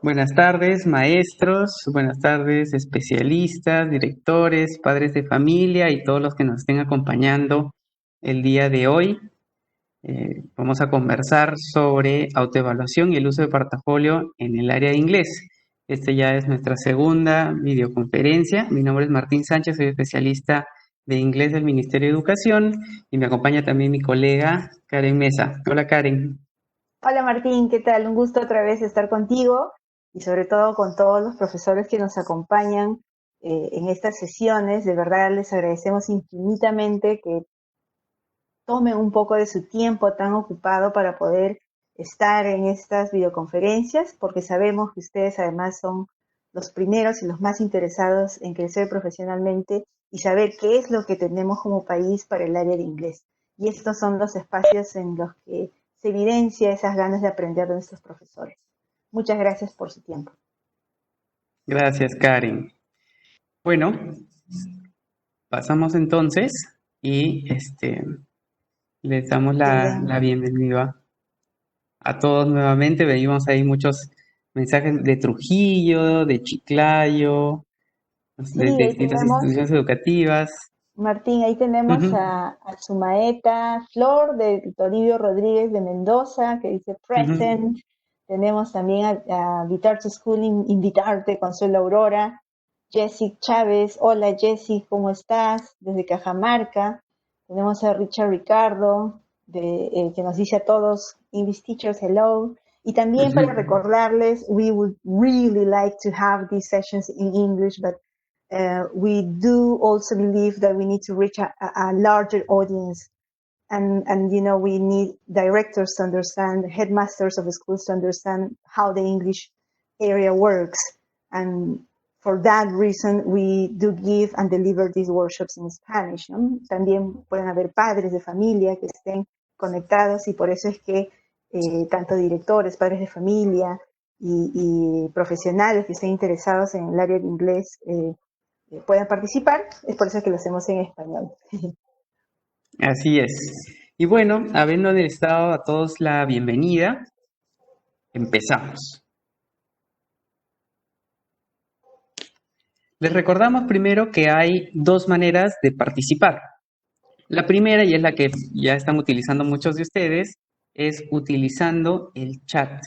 Buenas tardes, maestros, buenas tardes, especialistas, directores, padres de familia y todos los que nos estén acompañando el día de hoy. Vamos a conversar sobre autoevaluación y el uso de portafolio en el área de inglés. Esta ya es nuestra segunda videoconferencia. Mi nombre es Martín Sánchez, soy especialista de inglés del Ministerio de Educación y me acompaña también mi colega Karen Mesa. Hola, Karen. Hola Martín, ¿qué tal? Un gusto otra vez estar contigo y sobre todo con todos los profesores que nos acompañan en estas sesiones. De verdad les agradecemos infinitamente que tomen un poco de su tiempo tan ocupado para poder estar en estas videoconferencias, porque sabemos que ustedes además son los primeros y los más interesados en crecer profesionalmente y saber qué es lo que tenemos como país para el área de inglés. Y estos son los espacios en los que se evidencia esas ganas de aprender de nuestros profesores. Muchas gracias por su tiempo. Gracias, Karen. Bueno, pasamos entonces y les damos la Bien. bienvenida a todos nuevamente. Venimos ahí muchos mensajes de Trujillo, de Chiclayo, Sí, de ahí distintas tenemos, instituciones educativas. Martín, ahí tenemos Ujú, a Sumaeta Flor de Toribio Rodríguez de Mendoza, que dice ujú. present. Tenemos también a Guitar to School, Invitarte, Consuelo Aurora. Jessy Chávez, hola Jessy, ¿cómo estás? Desde Cajamarca. Tenemos a Richard Ricardo, que nos dice a todos, English teachers, hello. Y también para recordarles, we would really like to have these sessions in English, but we do also believe that we need to reach a larger audience, and you know, we need directors to understand, headmasters of schools to understand how the English area works, and for that reason we do give and deliver these workshops in Spanish, ¿no? También pueden haber padres de familia que estén conectados y por eso es que tanto directores, padres de familia y profesionales que estén interesados en el área de inglés puedan participar. Es por eso que lo hacemos en español. Así es. Y bueno, habiéndoles dado a todos la bienvenida, empezamos. Les recordamos primero que hay dos maneras de participar. La primera, y es la que ya están utilizando muchos de ustedes, es utilizando el chat,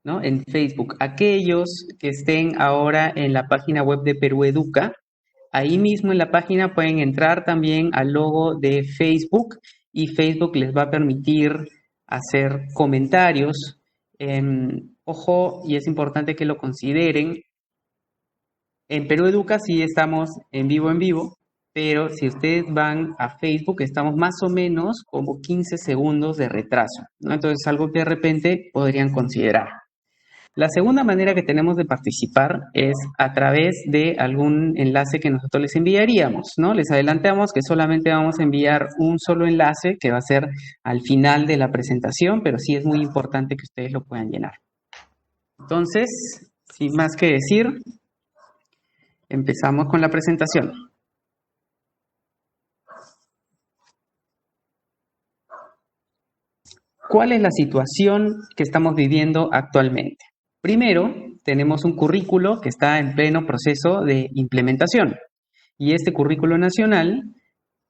¿no? En Facebook. Aquellos que estén ahora en la página web de Perú Educa, ahí mismo en la página pueden entrar también al logo de Facebook y Facebook les va a permitir hacer comentarios. Ojo, y es importante que lo consideren, en Perú Educa sí estamos en vivo, pero si ustedes van a Facebook, estamos más o menos como 15 segundos de retraso, ¿no? Entonces, algo que de repente podrían considerar. La segunda manera que tenemos de participar es a través de algún enlace que nosotros les enviaríamos, ¿no? Les adelantamos que solamente vamos a enviar un solo enlace que va a ser al final de la presentación, pero sí es muy importante que ustedes lo puedan llenar. Entonces, sin más que decir, empezamos con la presentación. ¿Cuál es la situación que estamos viviendo actualmente? Primero, tenemos un currículo que está en pleno proceso de implementación y este currículo nacional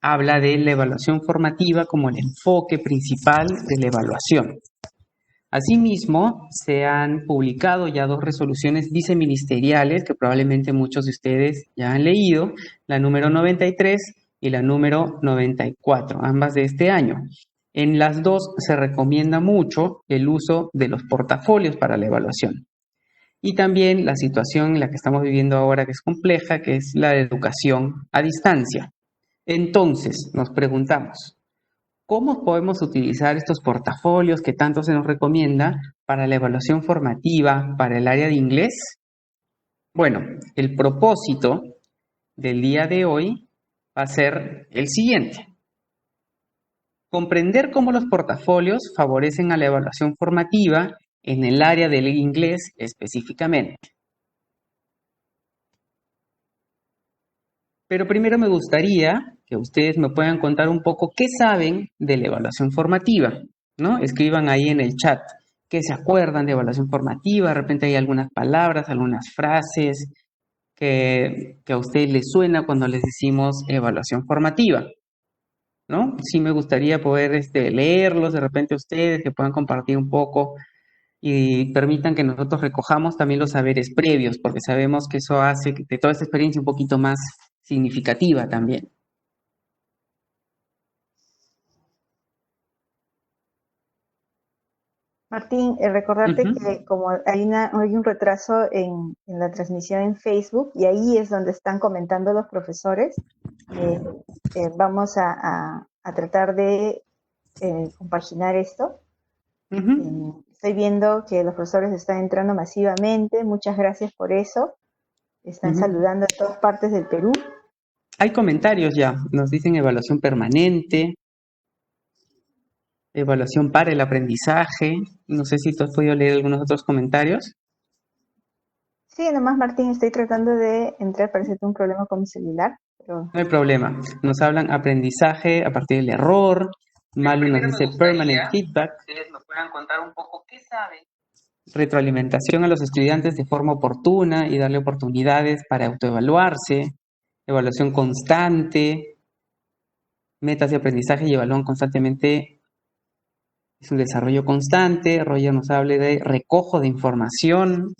habla de la evaluación formativa como el enfoque principal de la evaluación. Asimismo, se han publicado ya dos resoluciones viceministeriales que probablemente muchos de ustedes ya han leído, la número 93 y la número 94, ambas de este año. En las dos se recomienda mucho el uso de los portafolios para la evaluación. Y también la situación en la que estamos viviendo ahora, que es compleja, que es la de educación a distancia. Entonces, nos preguntamos, ¿cómo podemos utilizar estos portafolios que tanto se nos recomienda para la evaluación formativa, para el área de inglés? Bueno, el propósito del día de hoy va a ser el siguiente. Comprender cómo los portafolios favorecen a la evaluación formativa en el área del inglés específicamente. Pero primero me gustaría que ustedes me puedan contar un poco qué saben de la evaluación formativa, ¿no? Escriban ahí en el chat ¿Qué se acuerdan de evaluación formativa? De repente hay algunas palabras, algunas frases que a usted les suena cuando les decimos evaluación formativa, ¿no? Sí me gustaría poder leerlos de repente a ustedes, que puedan compartir un poco y permitan que nosotros recojamos también los saberes previos, porque sabemos que eso hace de toda esta experiencia un poquito más significativa también. Martín, recordarte Ujú, que como hay un retraso en la transmisión en Facebook y ahí es donde están comentando los profesores, eh, vamos a tratar de compaginar esto. ujú, Estoy viendo que los profesores están entrando masivamente, muchas gracias por eso. Están ujú. saludando a todas partes del Perú. Hay comentarios ya, nos dicen evaluación permanente, evaluación para el aprendizaje. No sé si tú has podido leer algunos otros comentarios. Sí, nomás Martín, estoy tratando de entrar, parece que tengo un problema con mi celular, pero No hay problema. Nos hablan aprendizaje a partir del error. Malu nos dice permanent feedback. Ustedes nos puedan contar un poco qué saben. Retroalimentación a los estudiantes de forma oportuna y darle oportunidades para autoevaluarse. Evaluación constante. Metas de aprendizaje y evalúan constantemente. Es un desarrollo constante. Roger nos habla de recojo de información,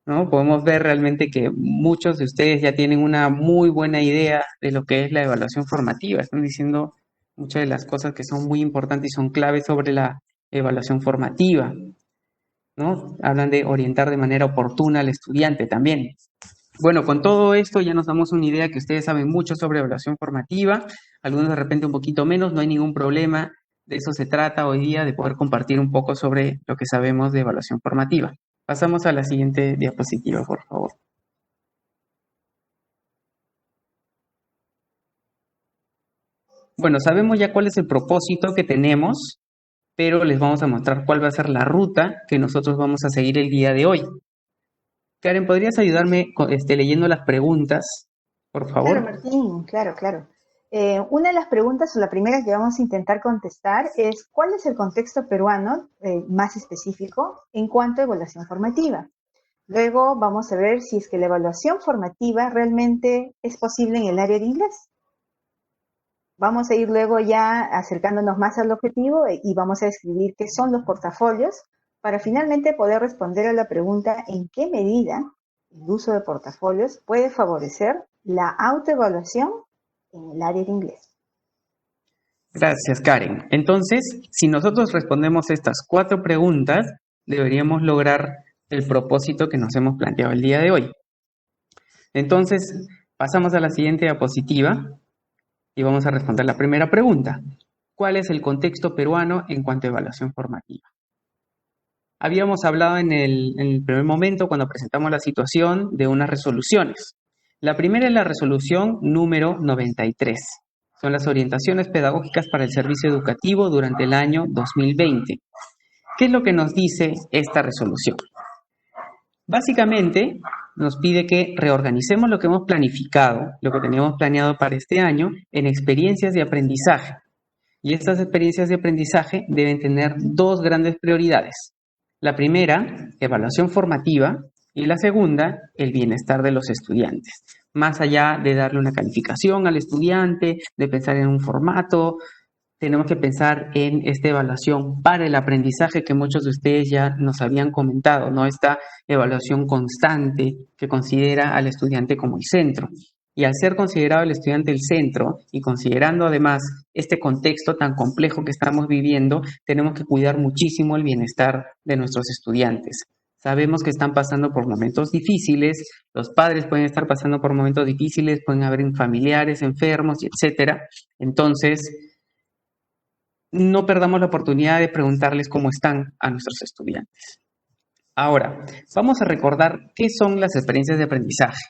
¿no? Podemos ver realmente que muchos de ustedes ya tienen una muy buena idea de lo que es la evaluación formativa. Están diciendo muchas de las cosas que son muy importantes y son claves sobre la evaluación formativa, ¿no? Hablan de orientar de manera oportuna al estudiante también. Bueno, con todo esto ya nos damos una idea que ustedes saben mucho sobre evaluación formativa, algunos de repente un poquito menos, no hay ningún problema. De eso se trata hoy día, de poder compartir un poco sobre lo que sabemos de evaluación formativa. Pasamos a la siguiente diapositiva, por favor. Bueno, sabemos ya cuál es el propósito que tenemos, pero les vamos a mostrar cuál va a ser la ruta que nosotros vamos a seguir el día de hoy. Karen, ¿podrías ayudarme leyendo las preguntas, por claro, favor? Martín, claro, claro. Una de las preguntas, o la primera que vamos a intentar contestar, es ¿cuál es el contexto peruano más específico en cuanto a evaluación formativa? Luego vamos a ver si es que la evaluación formativa realmente es posible en el área de inglés. Vamos a ir luego ya acercándonos más al objetivo y vamos a describir qué son los portafolios para finalmente poder responder a la pregunta en qué medida el uso de portafolios puede favorecer la autoevaluación en el área de inglés. Gracias, Karen. Entonces, si nosotros respondemos estas 4 preguntas, deberíamos lograr el propósito que nos hemos planteado el día de hoy. Entonces, pasamos a la siguiente diapositiva y vamos a responder la primera pregunta. ¿Cuál es el contexto peruano en cuanto a evaluación formativa? Habíamos hablado en el primer momento, cuando presentamos la situación, de unas resoluciones. La primera es la resolución número 93. Son las orientaciones pedagógicas para el servicio educativo durante el año 2020. ¿Qué es lo que nos dice esta resolución? Básicamente, nos pide que reorganicemos lo que hemos planificado, lo que teníamos planeado para este año, en experiencias de aprendizaje. Y estas experiencias de aprendizaje deben tener 2 grandes prioridades. La primera, evaluación formativa, y la segunda, el bienestar de los estudiantes. Más allá de darle una calificación al estudiante, de pensar en un formato, tenemos que pensar en esta evaluación para el aprendizaje que muchos de ustedes ya nos habían comentado, ¿no? Esta evaluación constante que considera al estudiante como el centro. Y al ser considerado el estudiante el centro y considerando además este contexto tan complejo que estamos viviendo, tenemos que cuidar muchísimo el bienestar de nuestros estudiantes. Sabemos que están pasando por momentos difíciles, los padres pueden estar pasando por momentos difíciles, pueden haber familiares enfermos, etcétera. Entonces, no perdamos la oportunidad de preguntarles cómo están a nuestros estudiantes. Ahora, vamos a recordar qué son las experiencias de aprendizaje.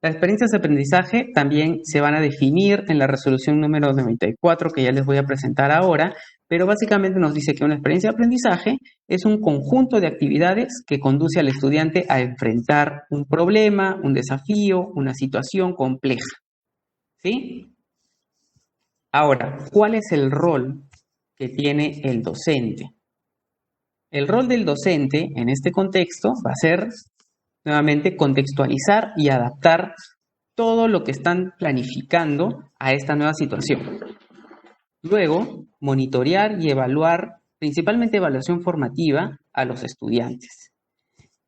Las experiencias de aprendizaje también se van a definir en la resolución número 94 que ya les voy a presentar ahora, pero básicamente nos dice que una experiencia de aprendizaje es un conjunto de actividades que conduce al estudiante a enfrentar un problema, un desafío, una situación compleja. ¿Sí? Ahora, ¿cuál es el rol que tiene el docente? El rol del docente en este contexto va a ser, nuevamente, contextualizar y adaptar todo lo que están planificando a esta nueva situación. Luego, monitorear y evaluar, principalmente evaluación formativa, a los estudiantes.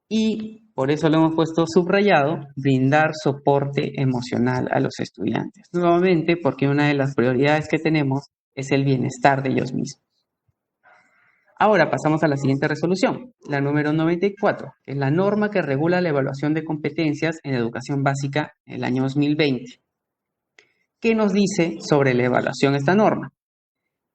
Y por eso lo hemos puesto subrayado, brindar soporte emocional a los estudiantes. Nuevamente, porque una de las prioridades que tenemos es el bienestar de ellos mismos. Ahora pasamos a la siguiente resolución, la número 94, que es la norma que regula la evaluación de competencias en educación básica en el año 2020. ¿Qué nos dice sobre la evaluación esta norma?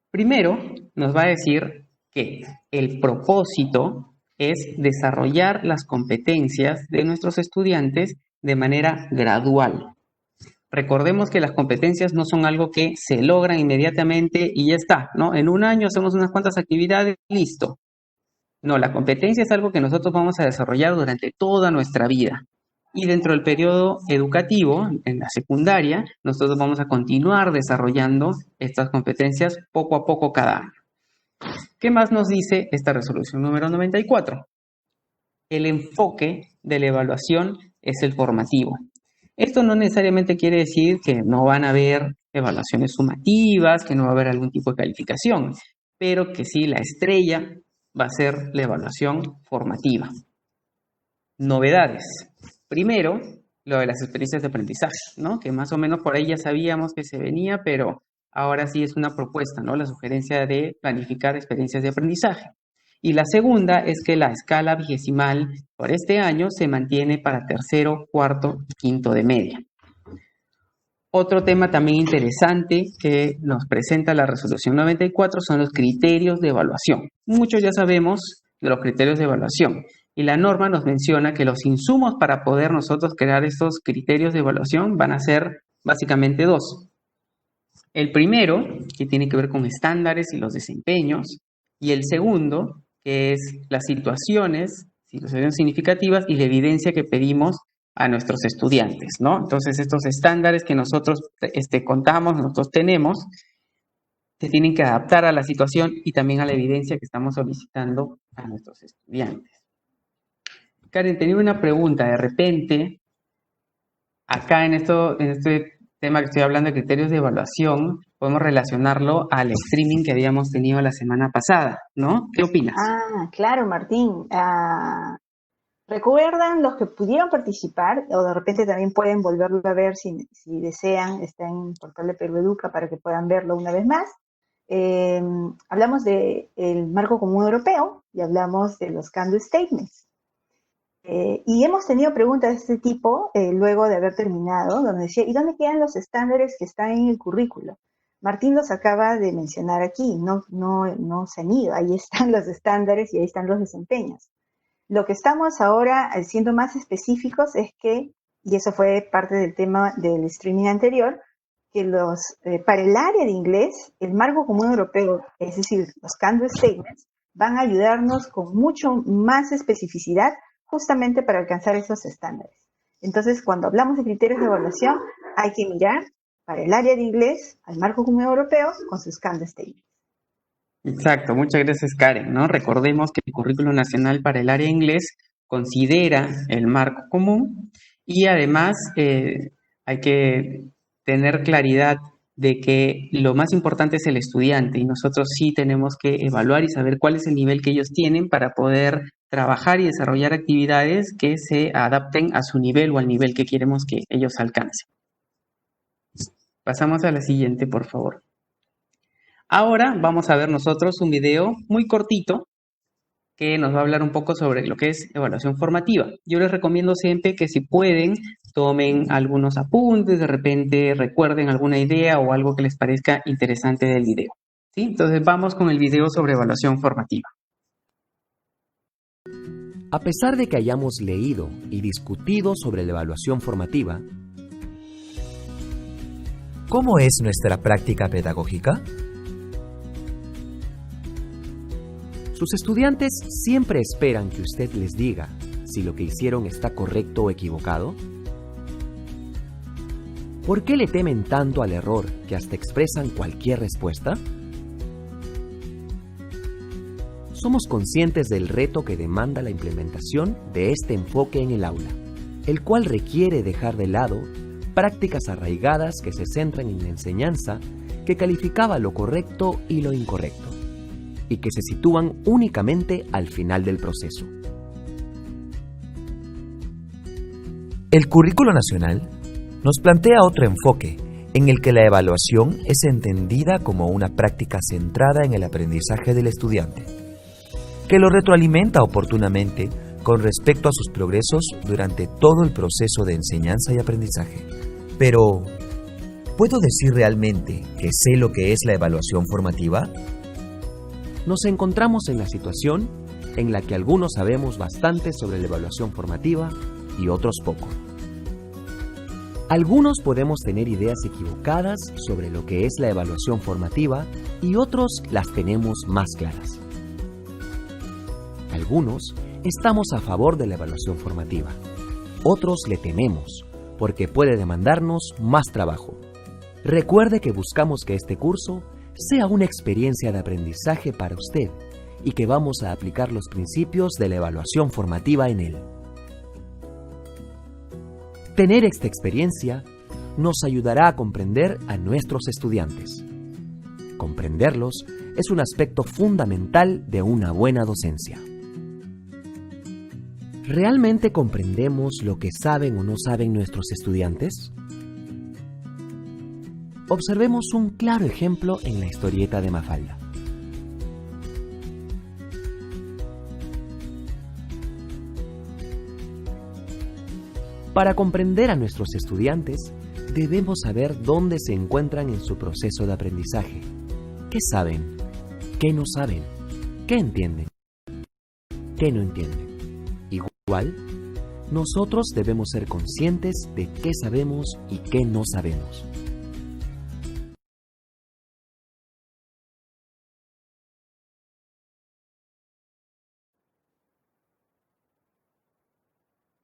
Primero, nos va a decir que el propósito es desarrollar las competencias de nuestros estudiantes de manera gradual. Recordemos que las competencias no son algo que se logran inmediatamente y ya está, ¿no? En un año hacemos unas cuantas actividades, listo. No, la competencia es algo que nosotros vamos a desarrollar durante toda nuestra vida. Y dentro del periodo educativo, en la secundaria, nosotros vamos a continuar desarrollando estas competencias poco a poco cada año. ¿Qué más nos dice esta resolución número 94? El enfoque de la evaluación es el formativo. Esto no necesariamente quiere decir que no van a haber evaluaciones sumativas, que no va a haber algún tipo de calificación, pero que sí la estrella va a ser la evaluación formativa. Novedades. Primero, lo de las experiencias de aprendizaje, ¿no? Que más o menos por ahí ya sabíamos que se venía, pero ahora sí es una propuesta, ¿no? La sugerencia de planificar experiencias de aprendizaje. Y la segunda es que la escala vigesimal por este año se mantiene para tercero, cuarto y quinto de media. Otro tema también interesante que nos presenta la resolución 94 son los criterios de evaluación. Muchos ya sabemos de los criterios de evaluación y la norma nos menciona que los insumos para poder nosotros crear estos criterios de evaluación van a ser básicamente dos. El primero, que tiene que ver con estándares y los desempeños, y el segundo, que es las situaciones significativas y la evidencia que pedimos a nuestros estudiantes, ¿no? Entonces, estos estándares que nosotros contamos, nosotros tenemos, se tienen que adaptar a la situación y también a la evidencia que estamos solicitando a nuestros estudiantes. Karen, tenía una pregunta. De repente, acá en este tema que estoy hablando de criterios de evaluación, podemos relacionarlo al streaming que habíamos tenido la semana pasada, ¿no? ¿Qué opinas? Claro, Martín. ¿Recuerdan los que pudieron participar o de repente también pueden volverlo a ver si desean? Está en el portal de Perú Educa para que puedan verlo una vez más. Hablamos del marco común europeo y hablamos de los can-do statements. Y hemos tenido preguntas de este tipo luego de haber terminado, donde decía, ¿y dónde quedan los estándares que están en el currículo? Martín los acaba de mencionar aquí, no se han ido, ahí están los estándares y ahí están los desempeños. Lo que estamos ahora siendo más específicos es que, y eso fue parte del tema del streaming anterior, que para el área de inglés, el marco común europeo, es decir, los can-do statements, van a ayudarnos con mucho más especificidad justamente para alcanzar esos estándares. Entonces, cuando hablamos de criterios de evaluación, hay que mirar para el área de inglés al marco común europeo con sus can-do statements. Exacto, muchas gracias Karen, ¿no? Recordemos que el Currículo Nacional para el área de inglés considera el marco común y además hay que tener claridad de que lo más importante es el estudiante y nosotros sí tenemos que evaluar y saber cuál es el nivel que ellos tienen para poder trabajar y desarrollar actividades que se adapten a su nivel o al nivel que queremos que ellos alcancen. Pasamos a la siguiente, por favor. Ahora vamos a ver nosotros un video muy cortito que nos va a hablar un poco sobre lo que es evaluación formativa. Yo les recomiendo siempre que si pueden, tomen algunos apuntes, de repente recuerden alguna idea o algo que les parezca interesante del video. ¿Sí? Entonces vamos con el video sobre evaluación formativa. A pesar de que hayamos leído y discutido sobre la evaluación formativa, ¿cómo es nuestra práctica pedagógica? sus estudiantes siempre esperan que usted les diga si lo que hicieron está correcto o equivocado. ¿Por qué le temen tanto al error que hasta expresan cualquier respuesta? somos conscientes del reto que demanda la implementación de este enfoque en el aula, el cual requiere dejar de lado prácticas arraigadas que se centran en la enseñanza que calificaba lo correcto y lo incorrecto, y que se sitúan únicamente al final del proceso. El currículo nacional nos plantea otro enfoque en el que la evaluación es entendida como una práctica centrada en el aprendizaje del estudiante, que lo retroalimenta oportunamente con respecto a sus progresos durante todo el proceso de enseñanza y aprendizaje. Pero, ¿puedo decir realmente que sé lo que es la evaluación formativa? Nos encontramos en la situación en la que algunos sabemos bastante sobre la evaluación formativa y otros poco. Algunos podemos tener ideas equivocadas sobre lo que es la evaluación formativa y otros las tenemos más claras. Algunos estamos a favor de la evaluación formativa, otros le tememos porque puede demandarnos más trabajo. Recuerde que buscamos que este curso sea una experiencia de aprendizaje para usted y que vamos a aplicar los principios de la evaluación formativa en él. Tener esta experiencia nos ayudará a comprender a nuestros estudiantes. Comprenderlos es un aspecto fundamental de una buena docencia. ¿Realmente comprendemos lo que saben o no saben nuestros estudiantes? Observemos un claro ejemplo en la historieta de Mafalda. Para comprender a nuestros estudiantes, debemos saber dónde se encuentran en su proceso de aprendizaje. ¿Qué saben? ¿Qué no saben? ¿Qué entienden? ¿Qué no entienden? Igual, nosotros debemos ser conscientes de qué sabemos y qué no sabemos.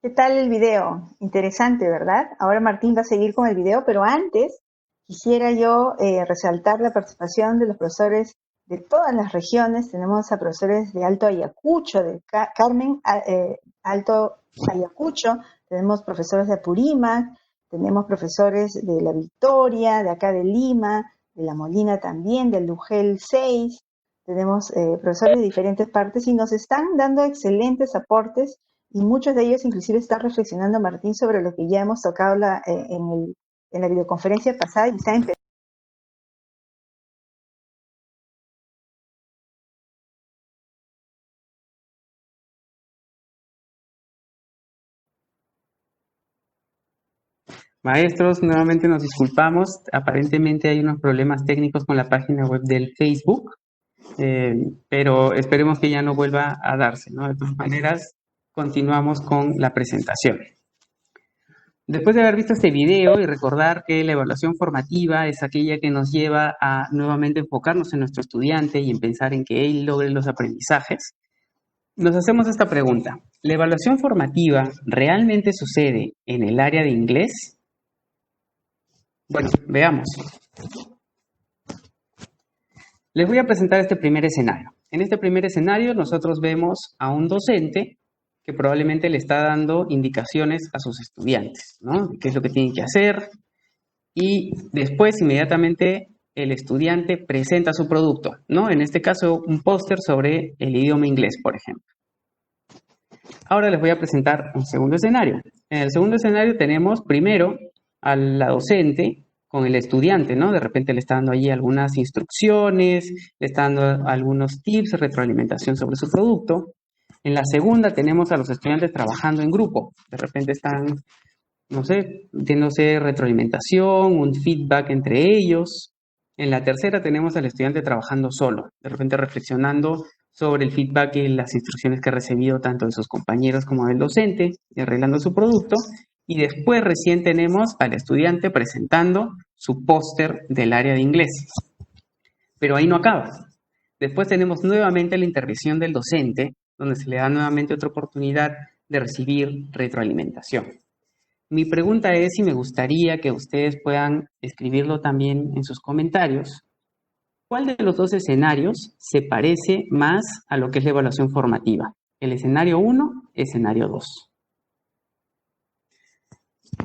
¿Qué tal el video? Interesante, ¿verdad? Ahora Martín va a seguir con el video, pero antes quisiera yo resaltar la participación de los profesores de todas las regiones. Tenemos a profesores de Alto Ayacucho, de Carmen Alto Ayacucho, tenemos profesores de Apurímac, tenemos profesores de La Victoria, de acá de Lima, de La Molina también, del Lugel 6, tenemos profesores de diferentes partes y nos están dando excelentes aportes. Y muchos de ellos inclusive están reflexionando, Martín, sobre lo que ya hemos tocado en la videoconferencia pasada y están empezando. Maestros, nuevamente nos disculpamos. Aparentemente hay unos problemas técnicos con la página web del Facebook, pero esperemos que ya no vuelva a darse, ¿no? De todas maneras, continuamos con la presentación. Después de haber visto este video y recordar que la evaluación formativa es aquella que nos lleva a nuevamente enfocarnos en nuestro estudiante y en pensar en que él logre los aprendizajes, nos hacemos esta pregunta. ¿La evaluación formativa realmente sucede en el área de inglés? Bueno, veamos. Les voy a presentar este primer escenario. En este primer escenario nosotros vemos a un docente que probablemente le está dando indicaciones a sus estudiantes, ¿no? ¿Qué es lo que tienen que hacer? Y después, inmediatamente, el estudiante presenta su producto, ¿no? En este caso, un póster sobre el idioma inglés, por ejemplo. Ahora les voy a presentar un segundo escenario. En el segundo escenario tenemos primero a la docente con el estudiante, ¿no? De repente le está dando allí algunas instrucciones, le está dando algunos tips, retroalimentación sobre su producto. En la segunda tenemos a los estudiantes trabajando en grupo. De repente están, no sé, dándose retroalimentación, un feedback entre ellos. En la tercera tenemos al estudiante trabajando solo, de repente reflexionando sobre el feedback y las instrucciones que ha recibido tanto de sus compañeros como del docente, y arreglando su producto. Y después recién tenemos al estudiante presentando su póster del área de inglés. Pero ahí no acaba. Después tenemos nuevamente la intervención del docente, donde se le da nuevamente otra oportunidad de recibir retroalimentación. Mi pregunta es, y me gustaría que ustedes puedan escribirlo también en sus comentarios, ¿Cuál de los dos escenarios se parece más a lo que es la evaluación formativa? ¿El escenario 1, escenario 2?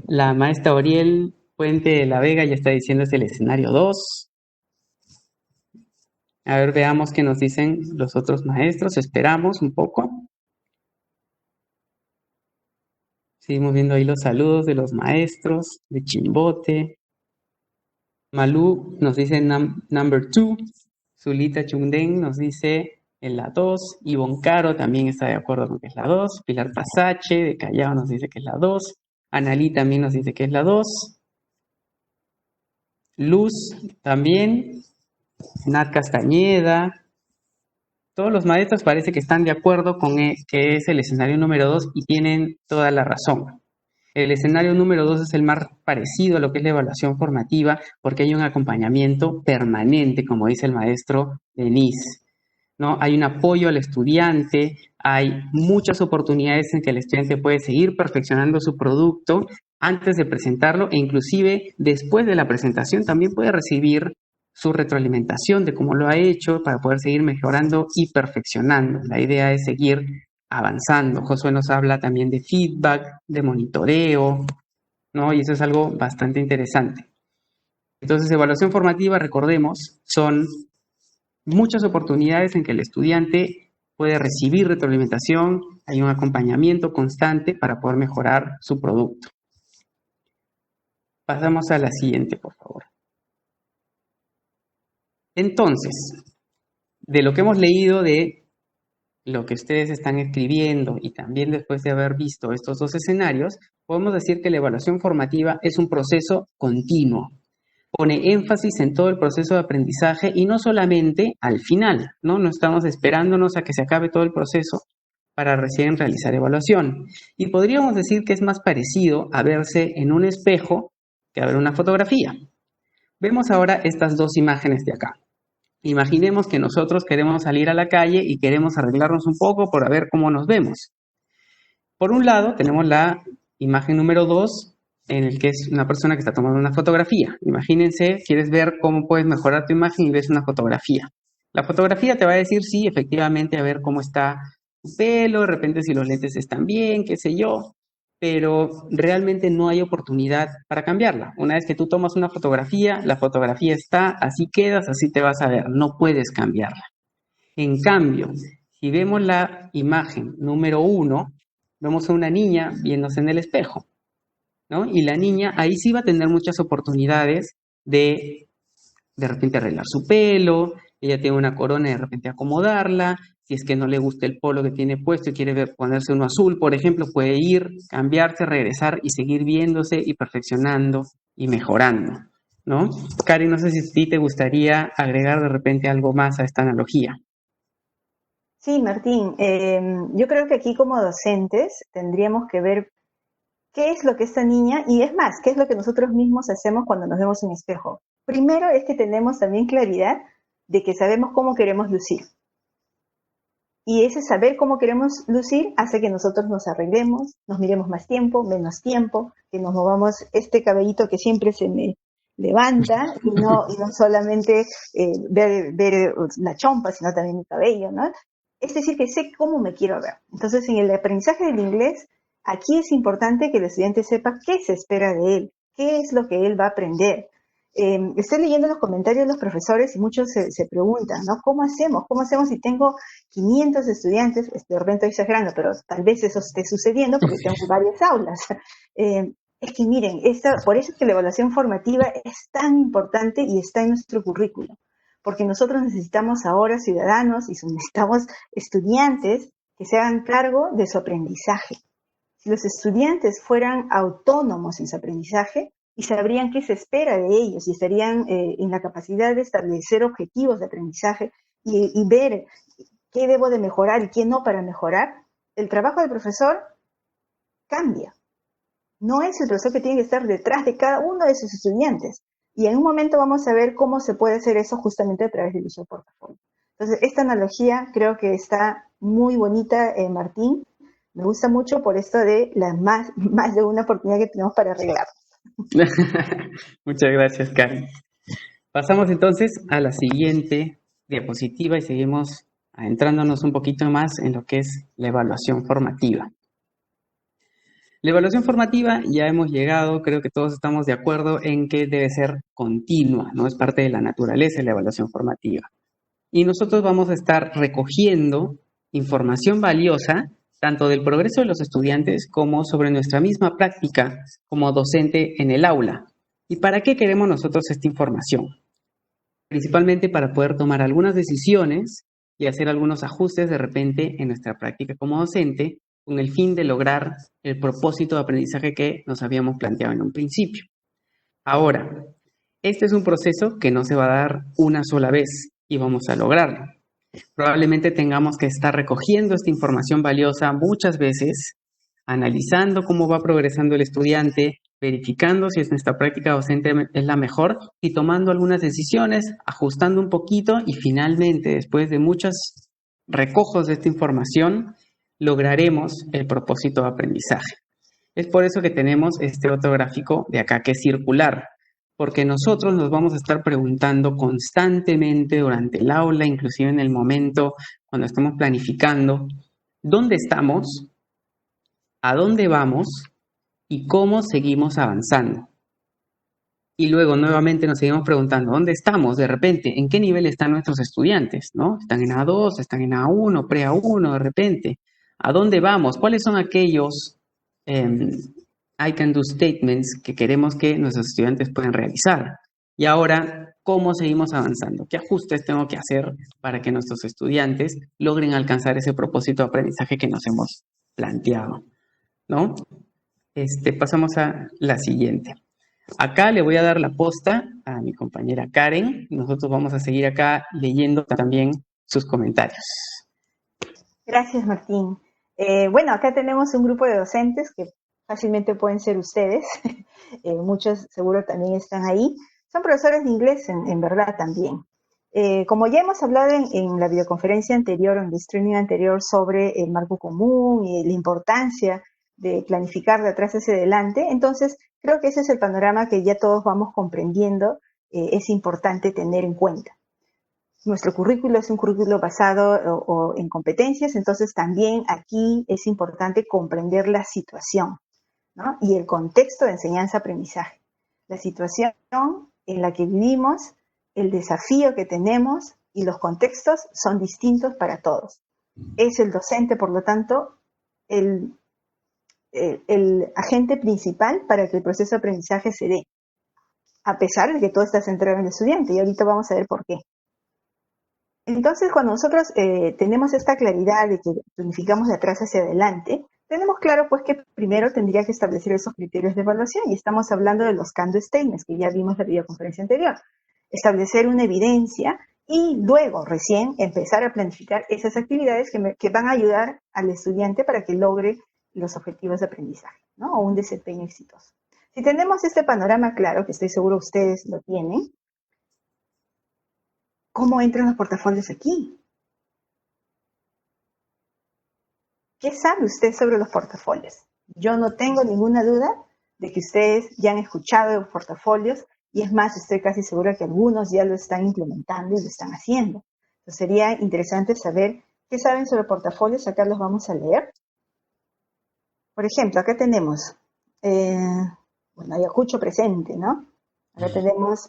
La maestra Oriel Puente de la Vega ya está diciendo es el escenario 2. A ver, veamos qué nos dicen los otros maestros. Esperamos un poco. Seguimos viendo ahí los saludos de los maestros, de Chimbote. Malú nos dice number 2. Zulita Chungden nos dice en la 2. Ivonne Caro también está de acuerdo con que es la 2. Pilar Pasache de Callao nos dice que es la 2. Analí también nos dice que es la 2. Luz también. Nat Castañeda. Todos los maestros parece que están de acuerdo con que es el escenario número 2 y tienen toda la razón. El escenario número 2 es el más parecido a lo que es la evaluación formativa porque hay un acompañamiento permanente, como dice el maestro Denis, ¿no? Hay un apoyo al estudiante, hay muchas oportunidades en que el estudiante puede seguir perfeccionando su producto antes de presentarlo e inclusive después de la presentación también puede recibir su retroalimentación de cómo lo ha hecho para poder seguir mejorando y perfeccionando. La idea es seguir avanzando. Josué nos habla también de feedback, de monitoreo, ¿no? Y eso es algo bastante interesante. Entonces, evaluación formativa, recordemos, son muchas oportunidades en que el estudiante puede recibir retroalimentación, hay un acompañamiento constante para poder mejorar su producto. Pasamos a la siguiente, por favor. Entonces, de lo que hemos leído de lo que ustedes están escribiendo y también después de haber visto estos dos escenarios, podemos decir que la evaluación formativa es un proceso continuo. Pone énfasis en todo el proceso de aprendizaje y no solamente al final, ¿no? No estamos esperándonos a que se acabe todo el proceso para recién realizar evaluación. Y podríamos decir que es más parecido a verse en un espejo que a ver una fotografía. Vemos ahora estas dos imágenes de acá. Imaginemos que nosotros queremos salir a la calle y queremos arreglarnos un poco para ver cómo nos vemos. Por un lado, tenemos la imagen número 2, en el que es una persona que está tomando una fotografía. Imagínense, quieres ver cómo puedes mejorar tu imagen y ves una fotografía. La fotografía te va a decir, sí, efectivamente, a ver cómo está tu pelo, de repente si los lentes están bien, qué sé yo, pero realmente no hay oportunidad para cambiarla. Una vez que tú tomas una fotografía, la fotografía está, así quedas, así te vas a ver, no puedes cambiarla. En cambio, si vemos la imagen número 1, vemos a una niña viéndose en el espejo, ¿no? Y la niña ahí sí va a tener muchas oportunidades de repente arreglar su pelo, ella tiene una corona y de repente acomodarla, si es que no le gusta el polo que tiene puesto y quiere ponerse uno azul, por ejemplo, puede ir, cambiarse, regresar y seguir viéndose y perfeccionando y mejorando, ¿no? Cari, no sé si a ti te gustaría agregar de repente algo más a esta analogía. Sí, Martín, yo creo que aquí como docentes tendríamos que ver qué es lo que esta niña, y es más, qué es lo que nosotros mismos hacemos cuando nos vemos en espejo. Primero es que tenemos también claridad de que sabemos cómo queremos lucir. Y ese saber cómo queremos lucir hace que nosotros nos arreglemos, nos miremos más tiempo, menos tiempo, que nos movamos este cabellito que siempre se me levanta y no solamente ver la chompa, sino también mi cabello, ¿no? Es decir, que sé cómo me quiero ver. Entonces, en el aprendizaje del inglés, aquí es importante que el estudiante sepa qué se espera de él, qué es lo que él va a aprender. Estoy leyendo los comentarios de los profesores y muchos se preguntan, ¿no? ¿Cómo hacemos? ¿Cómo hacemos si tengo 500 estudiantes? De repente estoy exagerando, pero tal vez eso esté sucediendo porque tengo varias aulas. Es que miren, por eso es que la evaluación formativa es tan importante y está en nuestro currículo, porque nosotros necesitamos ahora ciudadanos y necesitamos estudiantes que se hagan cargo de su aprendizaje. Si los estudiantes fueran autónomos en su aprendizaje y sabrían qué se espera de ellos y estarían en la capacidad de establecer objetivos de aprendizaje y ver qué debo de mejorar y qué no para mejorar, el trabajo del profesor cambia. No es el profesor que tiene que estar detrás de cada uno de sus estudiantes. Y en un momento vamos a ver cómo se puede hacer eso justamente a través del uso de portafolio. Entonces, esta analogía creo que está muy bonita, Martín. Me gusta mucho por esto de la más de una oportunidad que tenemos para arreglar. Muchas gracias, Karen. Pasamos entonces a la siguiente diapositiva y seguimos adentrándonos un poquito más en lo que es la evaluación formativa. La evaluación formativa ya hemos llegado, creo que todos estamos de acuerdo en que debe ser continua, no es parte de la naturaleza de la evaluación formativa. Y nosotros vamos a estar recogiendo información valiosa tanto del progreso de los estudiantes como sobre nuestra misma práctica como docente en el aula. ¿Y para qué queremos nosotros esta información? Principalmente para poder tomar algunas decisiones y hacer algunos ajustes de repente en nuestra práctica como docente con el fin de lograr el propósito de aprendizaje que nos habíamos planteado en un principio. Ahora, este es un proceso que no se va a dar una sola vez y vamos a lograrlo. Probablemente tengamos que estar recogiendo esta información valiosa muchas veces, analizando cómo va progresando el estudiante, verificando si nuestra práctica docente es la mejor y tomando algunas decisiones, ajustando un poquito y finalmente, después de muchos recojos de esta información, lograremos el propósito de aprendizaje. Es por eso que tenemos este otro gráfico de acá que es circular, porque nosotros nos vamos a estar preguntando constantemente durante el aula, inclusive en el momento cuando estamos planificando, ¿dónde estamos? ¿A dónde vamos? ¿Y cómo seguimos avanzando? Y luego nuevamente nos seguimos preguntando, ¿dónde estamos? De repente, ¿en qué nivel están nuestros estudiantes? ¿No? ¿Están en A2? ¿Están en A1? ¿Pre-A1? De repente. ¿A dónde vamos? ¿Cuáles son aquellos I can do statements que queremos que nuestros estudiantes puedan realizar? Y ahora, ¿cómo seguimos avanzando? ¿Qué ajustes tengo que hacer para que nuestros estudiantes logren alcanzar ese propósito de aprendizaje que nos hemos planteado? ¿No? Pasamos a la siguiente. Acá le voy a dar la posta a mi compañera Karen. Nosotros vamos a seguir acá leyendo también sus comentarios. Gracias, Martín. Bueno, acá tenemos un grupo de docentes que fácilmente pueden ser ustedes. Muchos seguro también están ahí. Son profesores de inglés, en verdad también. Como ya hemos hablado en la videoconferencia anterior, en el streaming anterior, sobre el marco común y la importancia de planificar de atrás hacia adelante, entonces creo que ese es el panorama que ya todos vamos comprendiendo, es importante tener en cuenta. Nuestro currículo es un currículo basado en competencias, entonces también aquí es importante comprender la situación, ¿no? Y el contexto de enseñanza-aprendizaje. La situación en la que vivimos, el desafío que tenemos y los contextos son distintos para todos. Es el docente, por lo tanto, el agente principal para que el proceso de aprendizaje se dé, a pesar de que todo está centrado en el estudiante, y ahorita vamos a ver por qué. Entonces, cuando nosotros tenemos esta claridad de que planificamos de atrás hacia adelante, tenemos claro pues que primero tendría que establecer esos criterios de evaluación, y estamos hablando de los can-do statements, que ya vimos en la videoconferencia anterior. Establecer una evidencia y luego recién empezar a planificar esas actividades que van a ayudar al estudiante para que logre los objetivos de aprendizaje, ¿no? O un desempeño exitoso. Si tenemos este panorama claro, que estoy seguro ustedes lo tienen, ¿cómo entran los portafolios aquí? ¿Qué sabe usted sobre los portafolios? Yo no tengo ninguna duda de que ustedes ya han escuchado de los portafolios, y es más, estoy casi segura que algunos ya lo están implementando y lo están haciendo. Entonces sería interesante saber qué saben sobre portafolios. Acá los vamos a leer. Por ejemplo, acá tenemos, Ayacucho presente, ¿no? Acá tenemos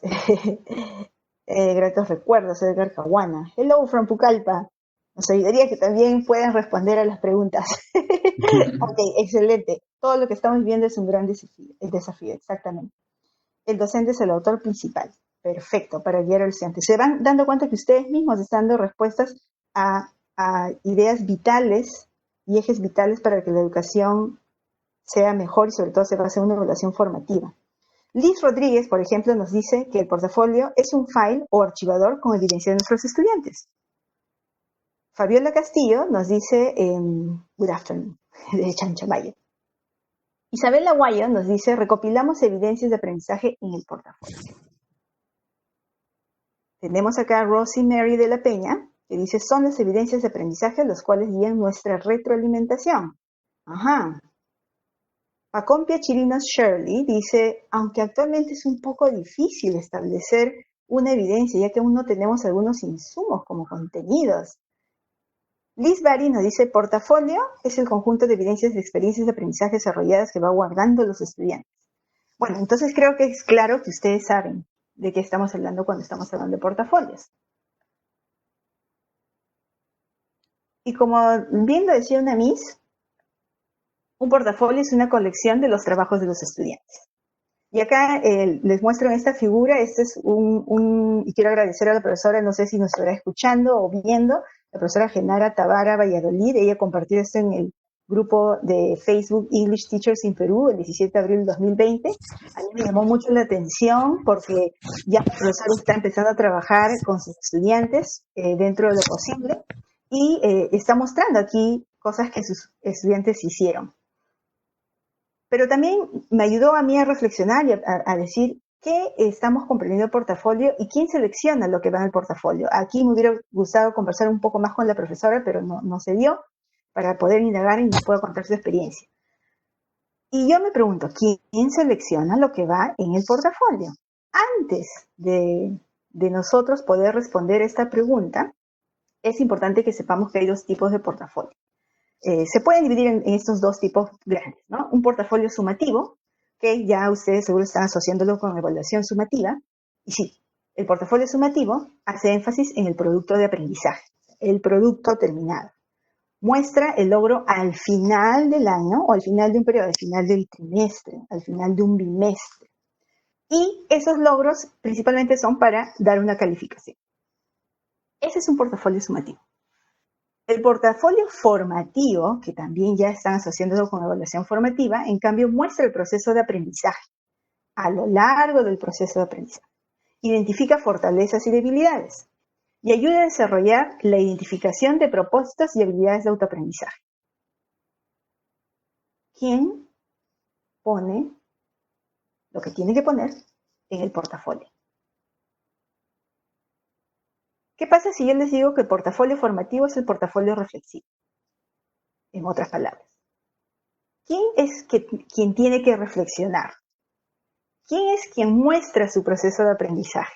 gratos recuerdos, Edgar Caguana. Hello from Pucallpa. Nos ayudaría que también puedan responder a las preguntas. Ok, excelente. Todo lo que estamos viendo es un gran desafío, exactamente. El docente es el autor principal. Perfecto, para guiar al estudiante. Se van dando cuenta que ustedes mismos están dando respuestas a ideas vitales y ejes vitales para que la educación sea mejor y sobre todo se base en una evaluación formativa. Liz Rodríguez, por ejemplo, nos dice que el portafolio es un file o archivador con evidencia de nuestros estudiantes. Fabiola Castillo nos dice, good afternoon, de Chanchamayo. Isabel Aguayo nos dice, recopilamos evidencias de aprendizaje en el portafolio. Tenemos acá a Rosie Mary de la Peña, que dice, son las evidencias de aprendizaje las cuales guían nuestra retroalimentación. Ajá. Pacompia Chirinos Shirley dice, aunque actualmente es un poco difícil establecer una evidencia, ya que aún no tenemos algunos insumos como contenidos. Liz Bari nos dice, portafolio es el conjunto de evidencias de experiencias de aprendizaje desarrolladas que va guardando los estudiantes. Bueno, entonces creo que es claro que ustedes saben de qué estamos hablando cuando estamos hablando de portafolios. Y como bien lo decía una Miss, un portafolio es una colección de los trabajos de los estudiantes. Y acá les muestro en esta figura, este es y quiero agradecer a la profesora, no sé si nos estará escuchando o viendo, la profesora Genara Tabara Valladolid. Ella compartió esto en el grupo de Facebook English Teachers in Perú el 17 de abril de 2020. A mí me llamó mucho la atención porque ya la profesora está empezando a trabajar con sus estudiantes dentro de lo posible y está mostrando aquí cosas que sus estudiantes hicieron. Pero también me ayudó a mí a reflexionar y a decir qué estamos comprendiendo el portafolio y quién selecciona lo que va en el portafolio. Aquí me hubiera gustado conversar un poco más con la profesora, pero no se dio para poder indagar y nos pueda contar su experiencia. Y yo me pregunto, ¿quién selecciona lo que va en el portafolio? Antes de nosotros poder responder esta pregunta, es importante que sepamos que hay dos tipos de portafolio. Se pueden dividir en estos dos tipos grandes, ¿no? Un portafolio sumativo, que ya ustedes seguro están asociándolo con evaluación sumativa. Y sí, el portafolio sumativo hace énfasis en el producto de aprendizaje, el producto terminado. Muestra el logro al final del año o al final de un periodo, al final del trimestre, al final de un bimestre. Y esos logros principalmente son para dar una calificación. Ese es un portafolio sumativo. El portafolio formativo, que también ya están asociándolo con evaluación formativa, en cambio muestra el proceso de aprendizaje a lo largo del proceso de aprendizaje. Identifica fortalezas y debilidades y ayuda a desarrollar la identificación de propósitos y habilidades de autoaprendizaje. ¿Quién pone lo que tiene que poner en el portafolio? ¿Qué pasa si yo les digo que el portafolio formativo es el portafolio reflexivo? En otras palabras, ¿quién es quien tiene que reflexionar? ¿Quién es quien muestra su proceso de aprendizaje?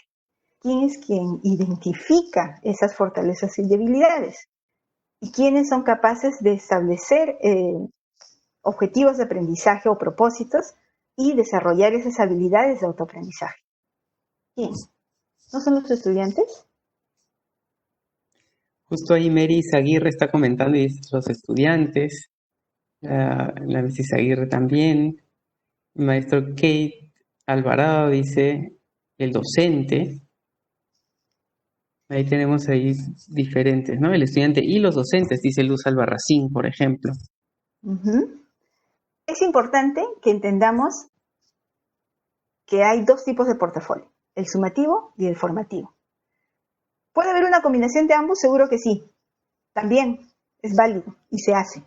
¿Quién es quien identifica esas fortalezas y debilidades? ¿Y quiénes son capaces de establecer objetivos de aprendizaje o propósitos y desarrollar esas habilidades de autoaprendizaje? ¿Quién? ¿No son los estudiantes? Justo ahí Mary Aguirre está comentando y dice los estudiantes, la Mrs. Aguirre también, el maestro Kate Alvarado dice el docente. Ahí tenemos ahí diferentes, ¿no? El estudiante y los docentes, dice Luz Albarracín, por ejemplo. Es importante que entendamos que hay dos tipos de portafolio, el sumativo y el formativo. ¿Puede haber una combinación de ambos? Seguro que sí. También es válido y se hace.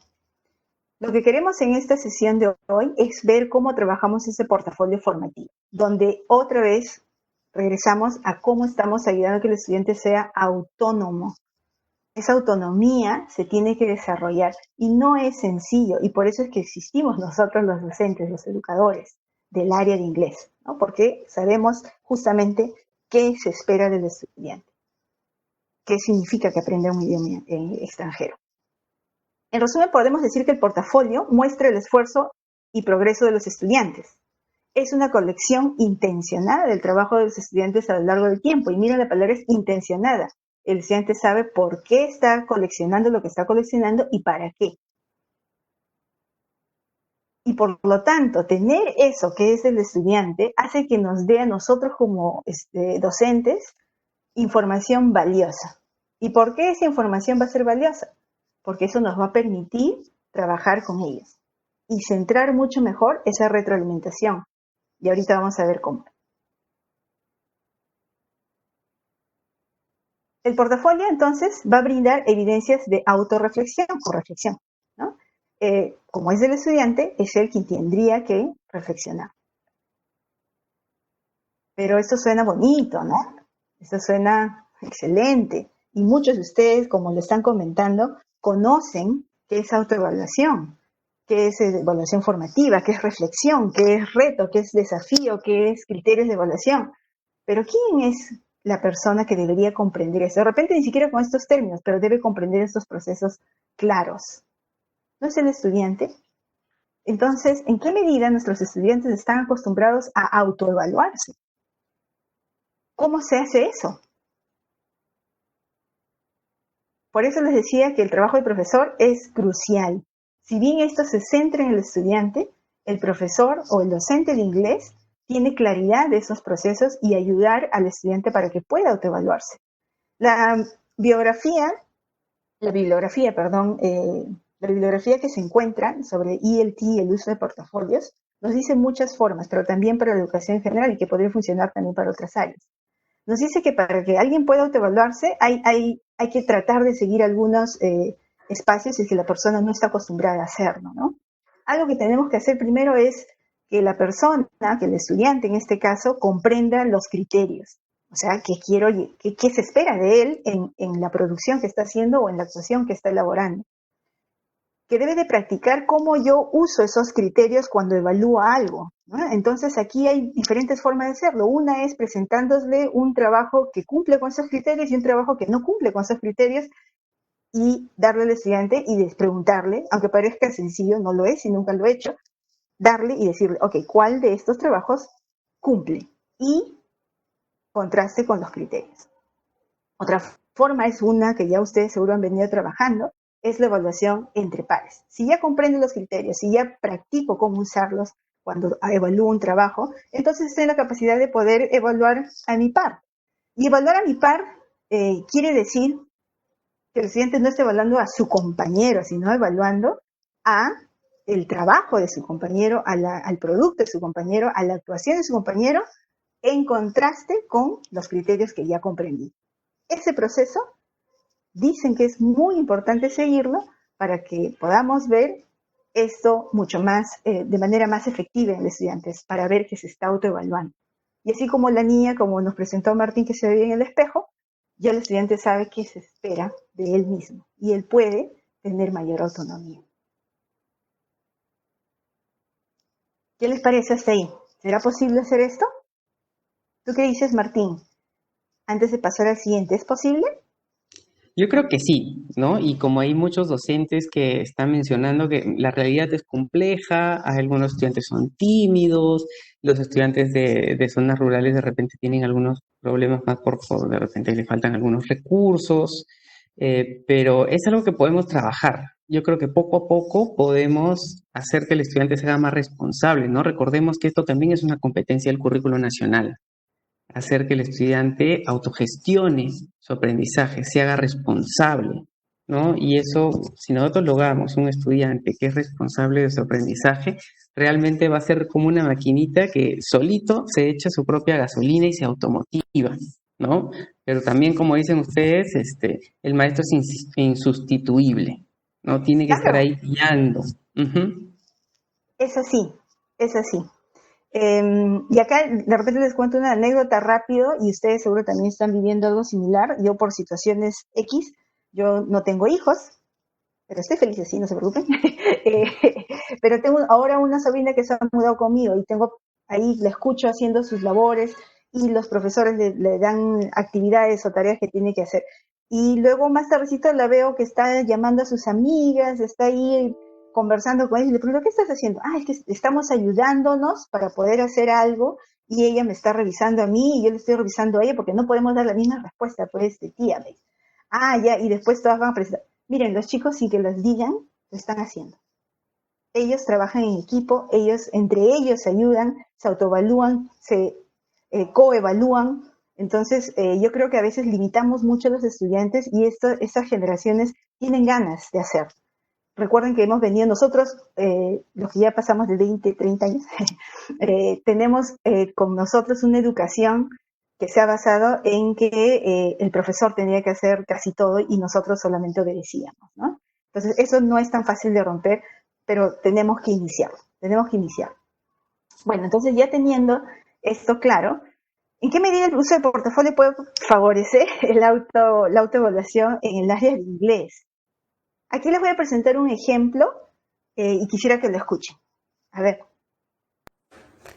Lo que queremos en esta sesión de hoy es ver cómo trabajamos ese portafolio formativo, donde otra vez regresamos a cómo estamos ayudando a que el estudiante sea autónomo. Esa autonomía se tiene que desarrollar y no es sencillo, y por eso es que existimos nosotros los docentes, los educadores del área de inglés, ¿no? Porque sabemos justamente qué se espera del estudiante, qué significa que aprenda un idioma extranjero. En resumen, podemos decir que el portafolio muestra el esfuerzo y progreso de los estudiantes. Es una colección intencionada del trabajo de los estudiantes a lo largo del tiempo. Y miren, la palabra es intencionada. El estudiante sabe por qué está coleccionando lo que está coleccionando y para qué. Y por lo tanto, tener eso que es el estudiante hace que nos dé a nosotros como docentes información valiosa. ¿Y por qué esa información va a ser valiosa? Porque eso nos va a permitir trabajar con ellos y centrar mucho mejor esa retroalimentación. Y ahorita vamos a ver cómo. El portafolio, entonces, va a brindar evidencias de autorreflexión o reflexión, ¿no? Como es del estudiante, es él quien tendría que reflexionar. Pero esto suena bonito, ¿no? Esto suena excelente. Y muchos de ustedes, como lo están comentando, conocen qué es autoevaluación, qué es evaluación formativa, qué es reflexión, qué es reto, qué es desafío, qué es criterios de evaluación. Pero ¿quién es la persona que debería comprender eso? De repente ni siquiera con estos términos, pero debe comprender estos procesos claros. ¿No es el estudiante? Entonces, ¿en qué medida nuestros estudiantes están acostumbrados a autoevaluarse? ¿Cómo se hace eso? Por eso les decía que el trabajo del profesor es crucial. Si bien esto se centra en el estudiante, el profesor o el docente de inglés tiene claridad de esos procesos y ayudar al estudiante para que pueda autoevaluarse. La bibliografía que se encuentra sobre ELT y el uso de portafolios nos dice muchas formas, pero también para la educación en general y que podría funcionar también para otras áreas. Nos dice que para que alguien pueda autoevaluarse hay que tratar de seguir algunos espacios si es que la persona no está acostumbrada a hacerlo, ¿no? Algo que tenemos que hacer primero es que la persona, que el estudiante en este caso, comprenda los criterios. O sea, qué se espera de él en la producción que está haciendo o en la actuación que está elaborando. Que debe de practicar cómo yo uso esos criterios cuando evalúo algo, ¿no? Entonces aquí hay diferentes formas de hacerlo. Una es presentándole un trabajo que cumple con esos criterios y un trabajo que no cumple con esos criterios y darle al estudiante y preguntarle, aunque parezca sencillo, no lo es y nunca lo he hecho, darle y decirle, ok, ¿cuál de estos trabajos cumple? Y contraste con los criterios. Otra forma es una que ya ustedes seguro han venido trabajando, es la evaluación entre pares. Si ya comprendo los criterios, si ya practico cómo usarlos cuando evalúo un trabajo, entonces estoy en la capacidad de poder evaluar a mi par. Y evaluar a mi par quiere decir que el estudiante no está evaluando a su compañero, sino evaluando a el trabajo de su compañero, al producto de su compañero, a la actuación de su compañero, en contraste con los criterios que ya comprendí. Ese proceso dicen que es muy importante seguirlo para que podamos ver esto mucho más, de manera más efectiva en los estudiantes, para ver que se está autoevaluando. Y así como la niña, como nos presentó Martín, que se ve en el espejo, ya el estudiante sabe qué se espera de él mismo y él puede tener mayor autonomía. ¿Qué les parece hasta ahí? ¿Será posible hacer esto? ¿Tú qué dices, Martín? Antes de pasar al siguiente, ¿es posible? Yo creo que sí, ¿no? Y como hay muchos docentes que están mencionando que la realidad es compleja, algunos estudiantes son tímidos, los estudiantes de zonas rurales de repente tienen algunos problemas más por de repente le faltan algunos recursos, pero es algo que podemos trabajar. Yo creo que poco a poco podemos hacer que el estudiante sea más responsable, ¿no? Recordemos que esto también es una competencia del currículo nacional. Hacer que el estudiante autogestione su aprendizaje, se haga responsable, ¿no? Y eso, si nosotros logramos un estudiante que es responsable de su aprendizaje, realmente va a ser como una maquinita que solito se echa su propia gasolina y se automotiva, ¿no? Pero también, como dicen ustedes, el maestro es insustituible, ¿no? Tiene que estar ahí guiando. Uh-huh. Es así, es así. Y acá de repente les cuento una anécdota rápido y ustedes seguro también están viviendo algo similar. Yo por situaciones X, yo no tengo hijos, pero estoy feliz así, no se preocupen. Pero tengo ahora una sobrina que se ha mudado conmigo y tengo ahí, la escucho haciendo sus labores y los profesores le dan actividades o tareas que tiene que hacer. Y luego más tardecito la veo que está llamando a sus amigas, está ahí conversando con ella y le pregunto, ¿qué estás haciendo? Es que estamos ayudándonos para poder hacer algo y ella me está revisando a mí y yo le estoy revisando a ella porque no podemos dar la misma respuesta, pues, tía. Me dice. Ya, y después todas van a presentar. Miren, los chicos, sin que los digan, lo están haciendo. Ellos trabajan en equipo, entre ellos se ayudan, se autoevalúan, se coevalúan. Entonces, yo creo que a veces limitamos mucho a los estudiantes y estas generaciones tienen ganas de hacer. Recuerden que hemos venido nosotros, los que ya pasamos de 20, 30 años, tenemos con nosotros una educación que se ha basado en que el profesor tenía que hacer casi todo y nosotros solamente obedecíamos, ¿no? Entonces, eso no es tan fácil de romper, pero tenemos que iniciarlo. Bueno, entonces ya teniendo esto claro, ¿en qué medida el uso del portafolio puede favorecer la autoevaluación en el área de inglés? Aquí les voy a presentar un ejemplo y quisiera que lo escuchen. A ver.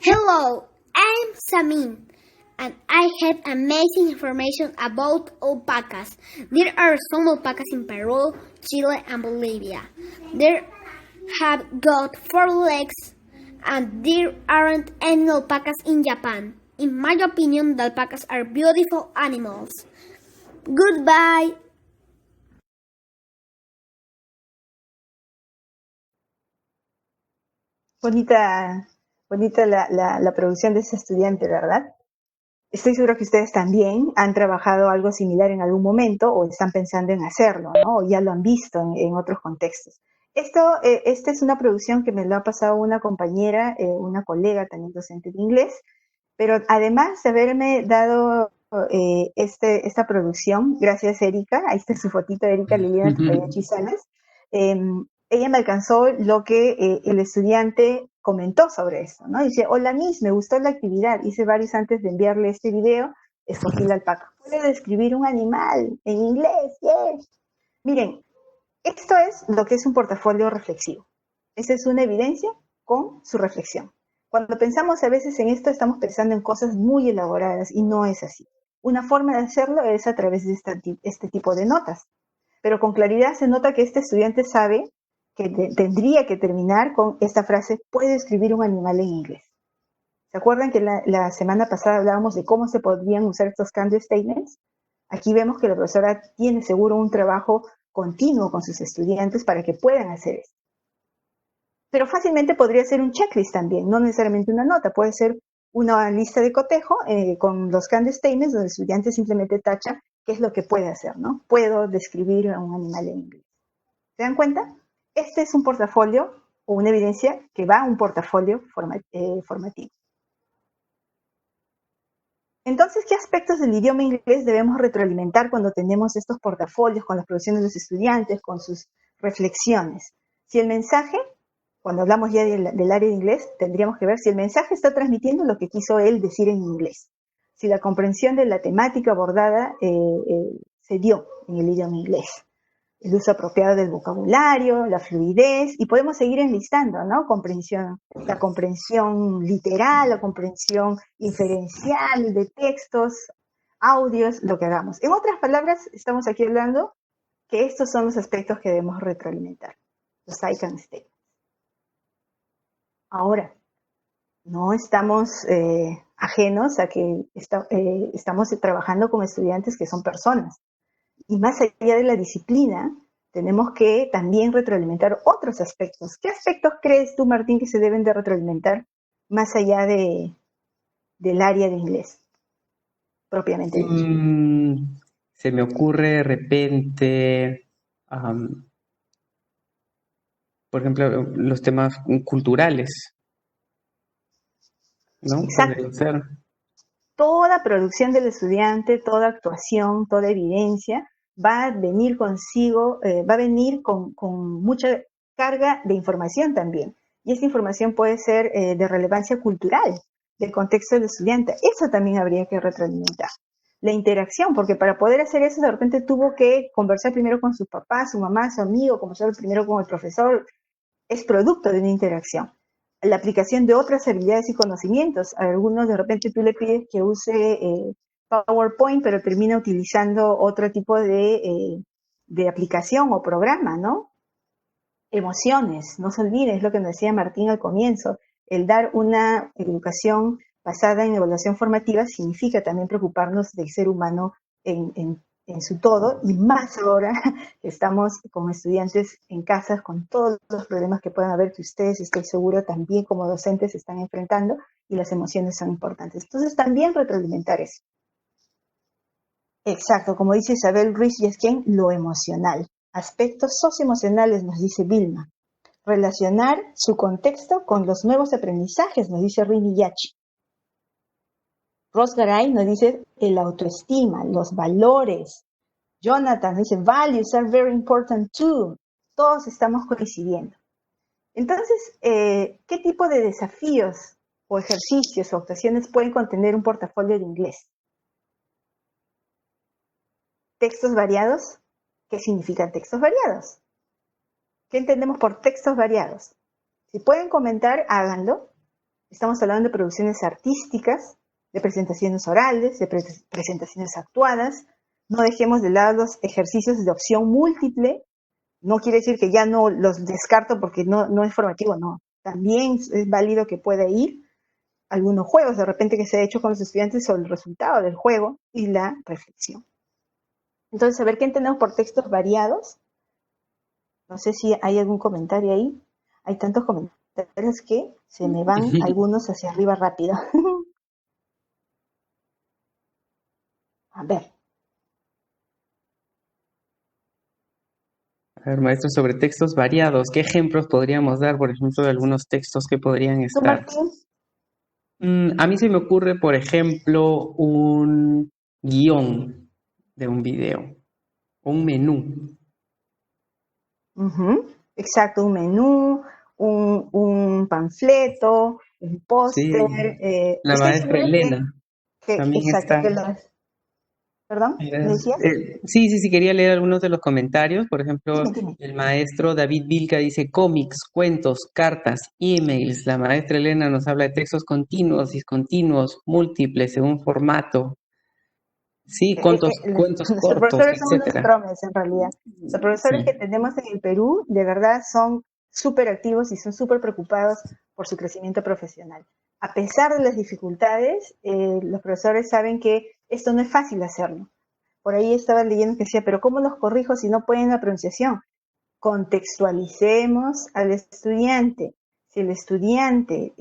Hello, I'm Samin. and I have amazing information about alpacas. There are some alpacas in Peru, Chile, and Bolivia. They have got 4 legs, and there aren't any alpacas in Japan. In my opinion, the alpacas are beautiful animals. Goodbye. Bonita la producción de ese estudiante, ¿verdad? Estoy segura que ustedes también han trabajado algo similar en algún momento o están pensando en hacerlo, ¿no? O ya lo han visto en otros contextos. Esta es una producción que me lo ha pasado una compañera, una colega también docente de inglés, pero además de haberme dado esta producción, gracias Erika, ahí está su fotito, Erika Liliana Tupayachi Salas, ella me alcanzó lo que el estudiante comentó sobre esto, ¿no? Dice, hola Miss, me gustó la actividad, hice varios antes de enviarle este video, escogí la alpaca. ¿Puede describir un animal en inglés? Yes. Miren, esto es lo que es un portafolio reflexivo. Esa es una evidencia con su reflexión. Cuando pensamos a veces en esto, estamos pensando en cosas muy elaboradas y no es así. Una forma de hacerlo es a través de este tipo de notas. Pero con claridad se nota que este estudiante sabe que tendría que terminar con esta frase, puede escribir un animal en inglés. ¿Se acuerdan que la semana pasada hablábamos de cómo se podrían usar estos can do statements? Aquí vemos que la profesora tiene seguro un trabajo continuo con sus estudiantes para que puedan hacer esto. Pero fácilmente podría ser un checklist también, no necesariamente una nota, puede ser una lista de cotejo con los can do statements donde el estudiante simplemente tacha qué es lo que puede hacer, ¿no? Puedo describir a un animal en inglés. ¿Se dan cuenta? Este es un portafolio o una evidencia que va a un portafolio formativo. Entonces, ¿qué aspectos del idioma inglés debemos retroalimentar cuando tenemos estos portafolios con las producciones de los estudiantes, con sus reflexiones? Si el mensaje, cuando hablamos ya del área de inglés, tendríamos que ver si el mensaje está transmitiendo lo que quiso él decir en inglés. Si la comprensión de la temática abordada se dio en el idioma inglés. El uso apropiado del vocabulario, la fluidez, y podemos seguir enlistando, ¿no? La comprensión literal, la comprensión inferencial de textos, audios, lo que hagamos. En otras palabras, estamos aquí hablando que estos son los aspectos que debemos retroalimentar, los I can statements. Ahora, no estamos ajenos a que estamos trabajando con estudiantes que son personas. Y más allá de la disciplina, tenemos que también retroalimentar otros aspectos. ¿Qué aspectos crees tú, Martín, que se deben de retroalimentar más allá del área de inglés, propiamente dicho? Se me ocurre de repente, por ejemplo, los temas culturales, ¿no? Exacto. Podría ser. Toda producción del estudiante, toda actuación, toda evidencia va a venir consigo, va a venir con mucha carga de información también. Y esta información puede ser de relevancia cultural, del contexto del estudiante. Eso también habría que retroalimentar. La interacción, porque para poder hacer eso de repente tuvo que conversar primero con su papá, su mamá, su amigo, conversar primero con el profesor. Es producto de una interacción. La aplicación de otras habilidades y conocimientos. A algunos de repente tú le pides que use PowerPoint, pero termina utilizando otro tipo de aplicación o programa, ¿no? Emociones, no se olviden, es lo que nos decía Martín al comienzo. El dar una educación basada en evaluación formativa significa también preocuparnos del ser humano en su todo, y más ahora que estamos con estudiantes en casas con todos los problemas que puedan haber, que ustedes, estoy seguro, también como docentes se están enfrentando, y las emociones son importantes. Entonces también retroalimentar eso. Exacto, como dice Isabel Ruiz Yesquien, lo emocional. Aspectos socioemocionales, nos dice Vilma. Relacionar su contexto con los nuevos aprendizajes, nos dice Rini Yachi. Ross Garay nos dice el autoestima, los valores. Jonathan nos dice values are very important too. Todos estamos coincidiendo. Entonces, ¿qué tipo de desafíos o ejercicios o actuaciones pueden contener un portafolio de inglés? ¿Textos variados? ¿Qué significan textos variados? ¿Qué entendemos por textos variados? Si pueden comentar, háganlo. Estamos hablando de producciones artísticas, de presentaciones orales, de presentaciones actuadas. No dejemos de lado los ejercicios de opción múltiple. No quiere decir que ya no los descarto porque no es formativo, no. También es válido que pueda ir algunos juegos de repente que se ha hecho con los estudiantes sobre el resultado del juego y la reflexión. Entonces, a ver qué entendemos por textos variados. No sé si hay algún comentario ahí. Hay tantos comentarios que se me van algunos hacia arriba rápido. A ver. A ver, maestro, sobre textos variados, ¿qué ejemplos podríamos dar, por ejemplo, de algunos textos que podrían ¿Tú, estar? Martín? A mí se me ocurre, por ejemplo, un guión de un video, un menú. Exacto, un menú, un panfleto, un póster. Sí, la Estoy maestra segura Elena también exacto, está. ¿Perdón? ¿Me decías? Sí, quería leer algunos de los comentarios. Por ejemplo, Dime. el maestro David Vilca dice cómics, cuentos, cartas, emails. La maestra Elena nos habla de textos continuos, discontinuos, múltiples, según formato. Sí, cuentos Los cortos, profesores son unos etcétera. promes en realidad. Los profesores que Sí. tenemos en el Perú, de verdad, son súper activos y son súper preocupados por su crecimiento profesional. A pesar de las dificultades, los profesores saben que esto no es fácil hacerlo. Por ahí estaba leyendo que decía, pero ¿cómo los corrijo si no pueden la pronunciación? Contextualicemos al estudiante. Si el estudiante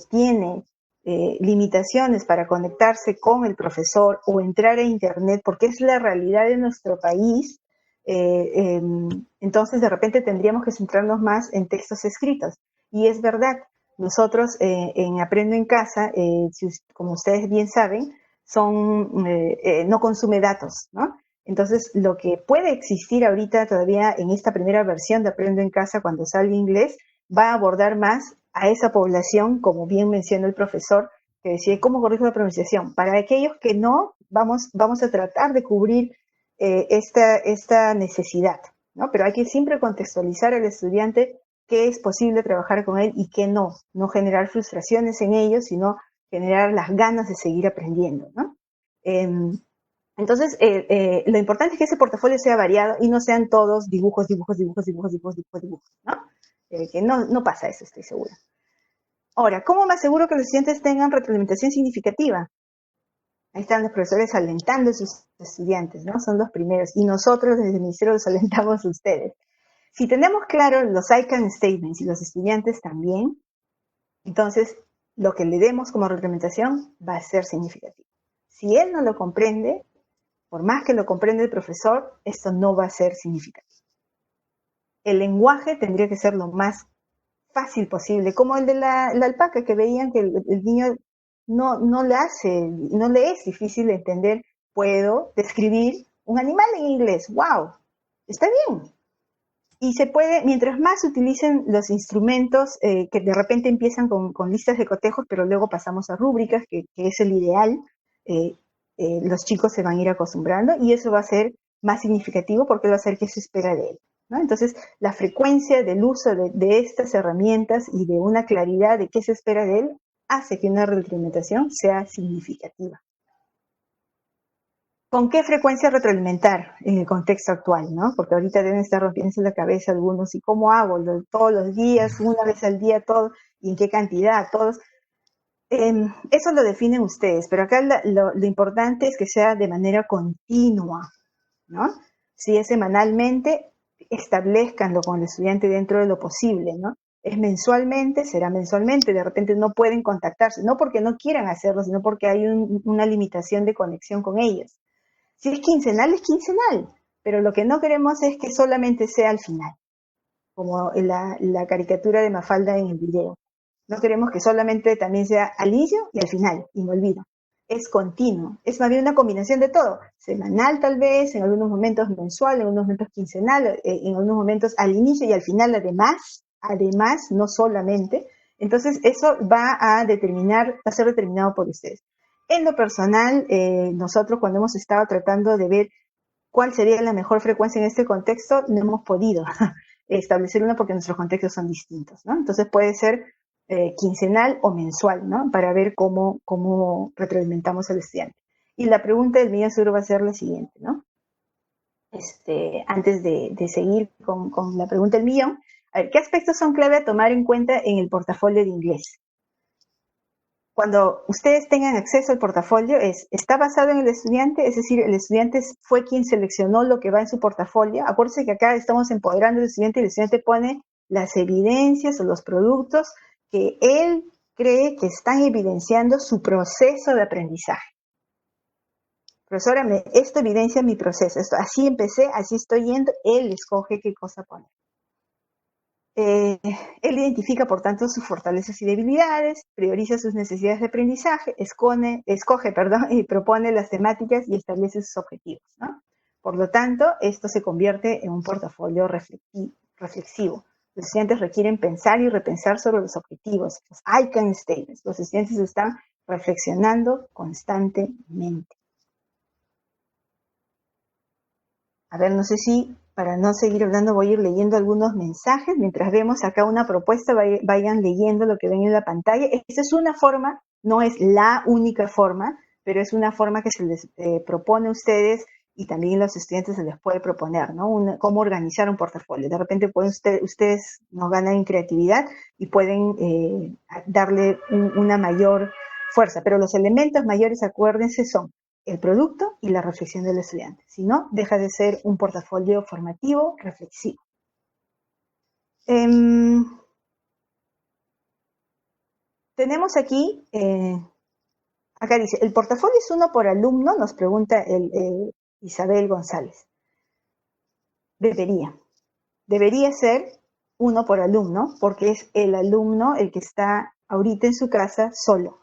tiene limitaciones para conectarse con el profesor o entrar a internet, porque es la realidad de nuestro país, entonces de repente tendríamos que centrarnos más en textos escritos. Y es verdad, nosotros en Aprendo en Casa, como ustedes bien saben, no consume datos, ¿no? Entonces, lo que puede existir ahorita todavía en esta primera versión de Aprendo en Casa cuando salga inglés, va a abordar más a esa población, como bien mencionó el profesor, que decía, ¿cómo corrijo la pronunciación? Para aquellos que no, vamos a tratar de cubrir esta necesidad, ¿no? Pero hay que siempre contextualizar al estudiante qué es posible trabajar con él y qué no generar frustraciones en ellos, sino generar las ganas de seguir aprendiendo, ¿no? Entonces, lo importante es que ese portafolio sea variado y no sean todos dibujos, ¿no? Que no pasa eso, estoy segura. Ahora, ¿cómo me aseguro que los estudiantes tengan retroalimentación significativa? Ahí están los profesores alentando a sus estudiantes, ¿no? Son los primeros. Y nosotros desde el Ministerio los alentamos a ustedes. Si tenemos claro los I-CAN statements y los estudiantes también, entonces lo que le demos como retroalimentación va a ser significativo. Si él no lo comprende, por más que lo comprenda el profesor, esto no va a ser significativo. El lenguaje tendría que ser lo más fácil posible, como el de la alpaca, que veían que el niño no le es difícil entender, puedo describir un animal en inglés, wow, está bien. Y se puede, mientras más utilicen los instrumentos que de repente empiezan con listas de cotejos, pero luego pasamos a rúbricas, que es el ideal, los chicos se van a ir acostumbrando y eso va a ser más significativo porque va a ser qué se espera de él, ¿no? Entonces, la frecuencia del uso de estas herramientas y de una claridad de qué se espera de él hace que una retroalimentación sea significativa. ¿Con qué frecuencia retroalimentar en el contexto actual, no? Porque ahorita deben estar rompiéndose la cabeza algunos, ¿y cómo hago? ¿Todos los días, una vez al día, todo? ¿Y en qué cantidad? Todos. Eso lo definen ustedes, pero acá lo importante es que sea de manera continua, ¿no? Si es semanalmente, establezcanlo con el estudiante dentro de lo posible, ¿no? Es mensualmente, será mensualmente, de repente no pueden contactarse, no porque no quieran hacerlo, sino porque hay una limitación de conexión con ellos. Si es quincenal, pero lo que no queremos es que solamente sea al final, como la caricatura de Mafalda en el video. No queremos que solamente también sea al inicio y al final, y me olvido. Es continuo, es más bien una combinación de todo, semanal tal vez, en algunos momentos mensual, en algunos momentos quincenal, en algunos momentos al inicio y al final además, no solamente. Entonces eso va a ser determinado por ustedes. En lo personal, nosotros cuando hemos estado tratando de ver cuál sería la mejor frecuencia en este contexto, no hemos podido establecer una porque nuestros contextos son distintos, ¿no? Entonces puede ser quincenal o mensual, ¿no? Para ver cómo retroalimentamos al estudiante. Y la pregunta del millón seguro va a ser la siguiente, ¿no? Antes de seguir con la pregunta del millón, a ver, ¿qué aspectos son clave a tomar en cuenta en el portafolio de inglés? Cuando ustedes tengan acceso al portafolio, ¿está basado en el estudiante? Es decir, el estudiante fue quien seleccionó lo que va en su portafolio. Acuérdense que acá estamos empoderando al estudiante y el estudiante pone las evidencias o los productos que él cree que están evidenciando su proceso de aprendizaje. Profesora, esto evidencia mi proceso. Así empecé, así estoy yendo. Él escoge qué cosa poner. Él identifica, por tanto, sus fortalezas y debilidades, prioriza sus necesidades de aprendizaje, escoge, y propone las temáticas y establece sus objetivos, ¿no? Por lo tanto, esto se convierte en un portafolio reflexivo. Los estudiantes requieren pensar y repensar sobre los objetivos, los I can statements. Los estudiantes están reflexionando constantemente. A ver, no sé si para no seguir hablando voy a ir leyendo algunos mensajes. Mientras vemos acá una propuesta, vayan leyendo lo que ven en la pantalla. Esta es una forma, no es la única forma, pero es una forma que se les propone a ustedes y también a los estudiantes se les puede proponer, ¿no? Cómo organizar un portafolio. De repente pueden ustedes nos ganan en creatividad y pueden darle una mayor fuerza. Pero los elementos mayores, acuérdense, son el producto y la reflexión del estudiante. Si no, deja de ser un portafolio formativo reflexivo. Tenemos aquí, acá dice, ¿el portafolio es uno por alumno? Nos pregunta Isabel González. Debería ser uno por alumno, porque es el alumno el que está ahorita en su casa solo.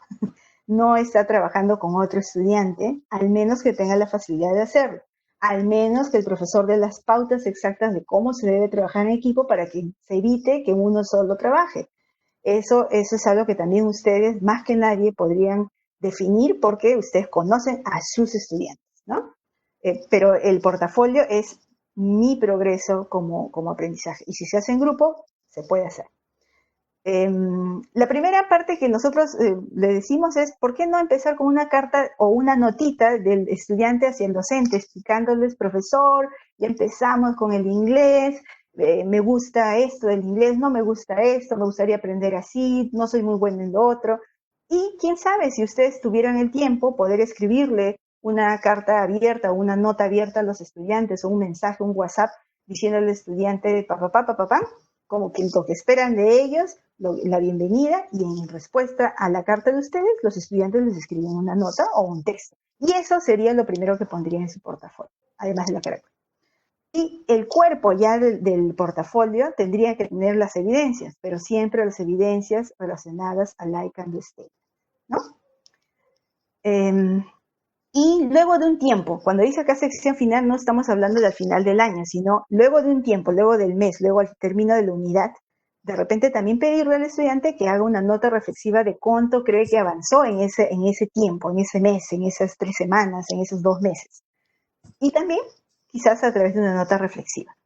No está trabajando con otro estudiante, al menos que tenga la facilidad de hacerlo, al menos que el profesor dé las pautas exactas de cómo se debe trabajar en equipo para que se evite que uno solo trabaje. Eso es algo que también ustedes, más que nadie, podrían definir porque ustedes conocen a sus estudiantes, ¿no? Pero el portafolio es mi progreso como aprendizaje. Y si se hace en grupo, se puede hacer. La primera parte que nosotros le decimos es, ¿por qué no empezar con una carta o una notita del estudiante hacia el docente, explicándoles, profesor, ya empezamos con el inglés, me gusta esto del inglés, no me gusta esto, me gustaría aprender así, no soy muy bueno en lo otro. Y quién sabe, si ustedes tuvieran el tiempo, poder escribirle una carta abierta o una nota abierta a los estudiantes o un mensaje, un WhatsApp, diciéndole al estudiante, papá, como que lo que esperan de ellos, la bienvenida, y en respuesta a la carta de ustedes, los estudiantes les escriben una nota o un texto. Y eso sería lo primero que pondrían en su portafolio, además de la carátula. Y el cuerpo ya del portafolio tendría que tener las evidencias, pero siempre las evidencias relacionadas al I can statement, ¿no? Y luego de un tiempo, cuando dice acá sección final, no estamos hablando del final del año, sino luego de un tiempo, luego del mes, luego al término de la unidad, de repente también pedirle al estudiante que haga una nota reflexiva de cuánto cree que avanzó en ese tiempo, en ese mes, en esas 3 semanas, en esos 2 meses. Y también quizás a través de una nota reflexiva.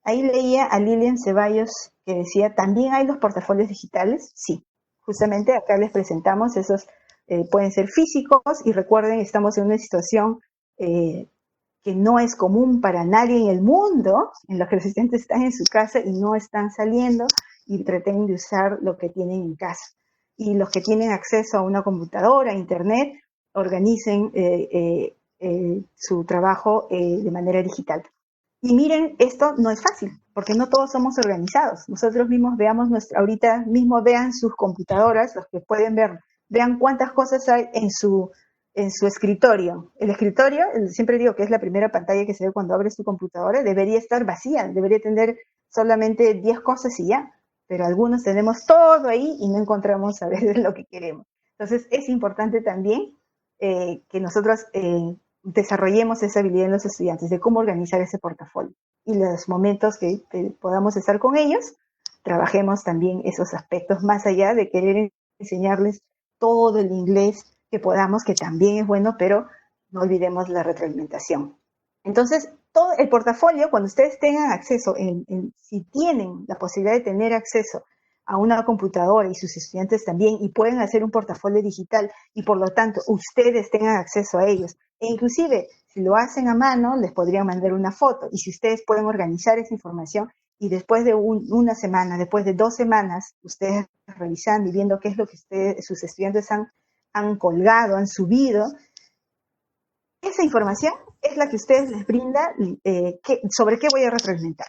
Ahí leía a Lilian Ceballos que decía, ¿también hay los portafolios digitales? Sí, justamente acá les presentamos esos. Pueden ser físicos y recuerden, estamos en una situación que no es común para nadie en el mundo, en la que los estudiantes están en su casa y no están saliendo y pretenden usar lo que tienen en casa. Y los que tienen acceso a una computadora, a internet, organicen su trabajo de manera digital. Y miren, esto no es fácil, porque no todos somos organizados. Nosotros mismos ahorita mismo vean sus computadoras, los que pueden ver. Vean cuántas cosas hay en su escritorio. El escritorio, siempre digo que es la primera pantalla que se ve cuando abres tu computadora, debería estar vacía, debería tener solamente 10 cosas y ya. Pero algunos tenemos todo ahí y no encontramos a veces lo que queremos. Entonces es importante también que nosotros desarrollemos esa habilidad en los estudiantes de cómo organizar ese portafolio. Y los momentos que podamos estar con ellos, trabajemos también esos aspectos más allá de querer enseñarles todo el inglés que podamos, que también es bueno, pero no olvidemos la retroalimentación. Entonces, todo el portafolio, cuando ustedes tengan acceso, si tienen la posibilidad de tener acceso a una computadora y sus estudiantes también, y pueden hacer un portafolio digital y por lo tanto ustedes tengan acceso a ellos. E inclusive, si lo hacen a mano, les podrían mandar una foto. Y si ustedes pueden organizar esa información y después de una semana, después de 2 semanas, ustedes revisando y viendo qué es lo que sus estudiantes han colgado, han subido, esa información es la que ustedes les brinda sobre qué voy a retroalimentar.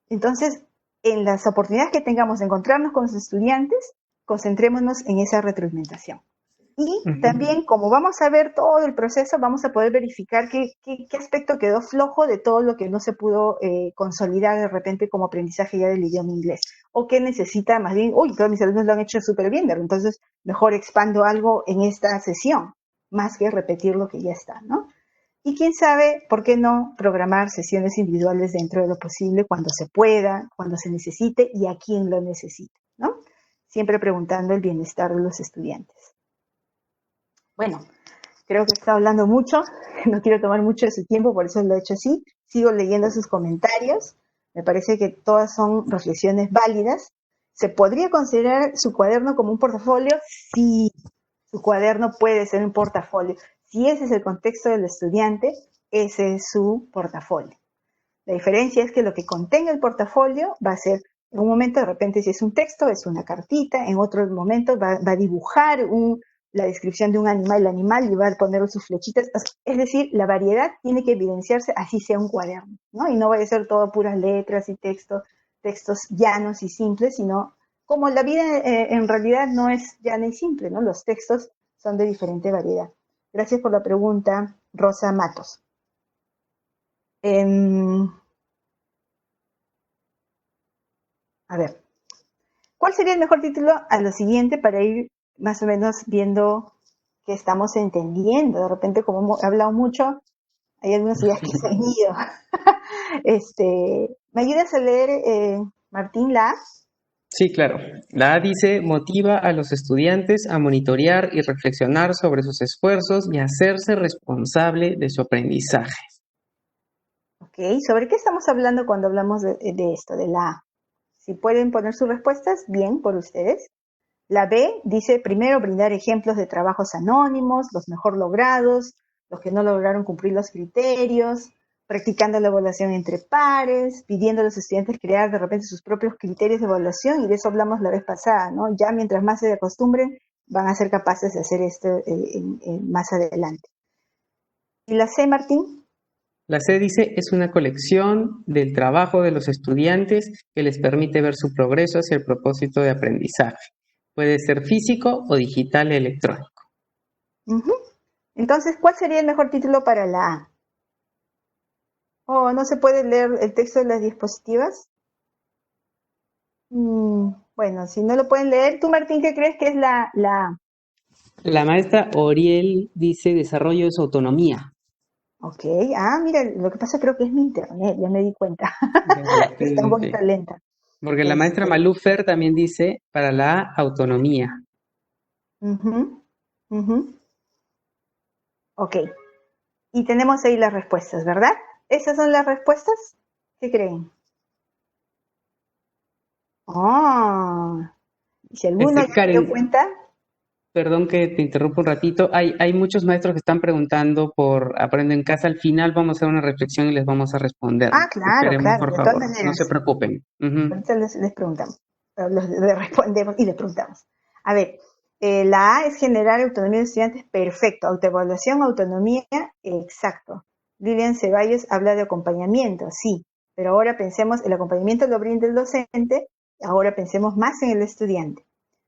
Entonces, en las oportunidades que tengamos de encontrarnos con los estudiantes, concentrémonos en esa retroalimentación. Y también, como vamos a ver todo el proceso, vamos a poder verificar qué aspecto quedó flojo de todo lo que no se pudo consolidar de repente como aprendizaje ya del idioma inglés. O qué necesita más bien, todos mis alumnos lo han hecho súper bien, pero entonces mejor expando algo en esta sesión, más que repetir lo que ya está, ¿no? Y quién sabe, ¿por qué no programar sesiones individuales dentro de lo posible cuando se pueda, cuando se necesite y a quién lo necesite, ¿no? Siempre preguntando el bienestar de los estudiantes. Bueno, creo que he estado hablando mucho, no quiero tomar mucho de su tiempo, por eso lo he hecho así. Sigo leyendo sus comentarios, me parece que todas son reflexiones válidas. ¿Se podría considerar su cuaderno como un portafolio? Sí, su cuaderno puede ser un portafolio. Si ese es el contexto del estudiante, ese es su portafolio. La diferencia es que lo que contenga el portafolio va a ser, en un momento de repente si es un texto, es una cartita, en otro momento va a dibujar la descripción de un animal, el animal, y va a poner sus flechitas. Es decir, la variedad tiene que evidenciarse así sea un cuaderno, ¿no? Y no va a ser todo puras letras y textos llanos y simples, sino como la vida en realidad no es llana y simple, ¿no? Los textos son de diferente variedad. Gracias por la pregunta, Rosa Matos. A ver, ¿cuál sería el mejor título a lo siguiente para ir más o menos viendo que estamos entendiendo? De repente, como he hablado mucho, hay algunas ideas que se han ido. ¿Me ayudas a leer, Martín, la A? Sí, claro. La A dice, motiva a los estudiantes a monitorear y reflexionar sobre sus esfuerzos y hacerse responsable de su aprendizaje. Ok, ¿sobre qué estamos hablando cuando hablamos de esto, de la A? Si pueden poner sus respuestas, bien, por ustedes. La B dice, primero, brindar ejemplos de trabajos anónimos, los mejor logrados, los que no lograron cumplir los criterios, practicando la evaluación entre pares, pidiendo a los estudiantes crear de repente sus propios criterios de evaluación, y de eso hablamos la vez pasada, ¿no? Ya mientras más se acostumbren, van a ser capaces de hacer esto más adelante. ¿Y la C, Martín? La C dice, es una colección del trabajo de los estudiantes que les permite ver su progreso hacia el propósito de aprendizaje. Puede ser físico o digital e electrónico. Entonces, ¿cuál sería el mejor título para la A? ¿No se puede leer el texto de las diapositivas? Bueno, si no lo pueden leer, tú, Martín, ¿qué crees que es la A? La maestra Oriel dice, desarrollo de su autonomía. Ok, mira, lo que pasa creo que es mi internet, ya me di cuenta. Está un poquito lenta. Porque la maestra Malufer también dice, para la A, autonomía. Ok, y tenemos ahí las respuestas, ¿verdad? ¿Esas son las respuestas? ¿Qué creen? Si alguno se dio cuenta... Perdón que te interrumpa un ratito. Hay muchos maestros que están preguntando por Aprendo en Casa. Al final vamos a hacer una reflexión y les vamos a responder. Claro, Esperemos, claro. por favor, no se preocupen. Ahorita les preguntamos. Les respondemos y les preguntamos. A ver, la A es generar autonomía de estudiantes. Perfecto. Autoevaluación, autonomía, exacto. Lilian Ceballos habla de acompañamiento, sí. Pero ahora pensemos, el acompañamiento lo brinda el docente, ahora pensemos más en el estudiante.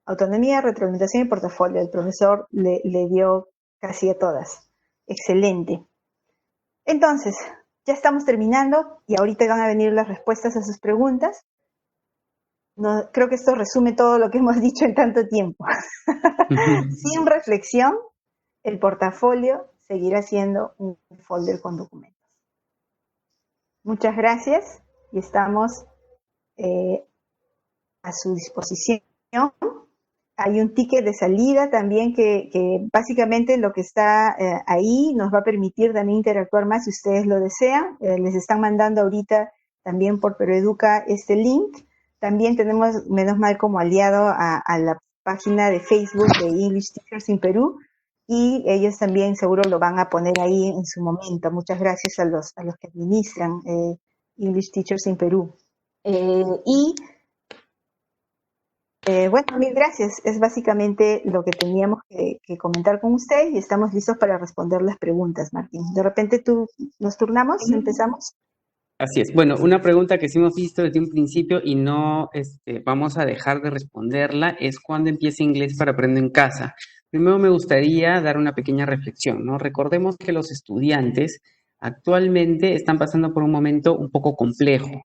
Autonomía, retroalimentación y portafolio. El profesor le dio casi a todas. Excelente. Entonces, ya estamos terminando y ahorita van a venir las respuestas a sus preguntas. No, creo que esto resume todo lo que hemos dicho en tanto tiempo. Sin reflexión, el portafolio seguirá siendo un folder con documentos. Muchas gracias y estamos a su disposición. Hay un ticket de salida también que básicamente lo que está ahí nos va a permitir también interactuar más si ustedes lo desean. Les están mandando ahorita también por PeroEduca este link. También tenemos, menos mal, como aliado a la página de Facebook de English Teachers in Perú, y ellos también seguro lo van a poner ahí en su momento. Muchas gracias a los que administran English Teachers in Perú. Bueno, mil gracias. Es básicamente lo que teníamos que comentar con usted y estamos listos para responder las preguntas, Martín. De repente nos turnamos, empezamos. Así es. Bueno, una pregunta que sí hemos visto desde un principio y no vamos a dejar de responderla es ¿cuándo empieza inglés para aprender en casa? Primero me gustaría dar una pequeña reflexión, ¿no? Recordemos que los estudiantes actualmente están pasando por un momento un poco complejo,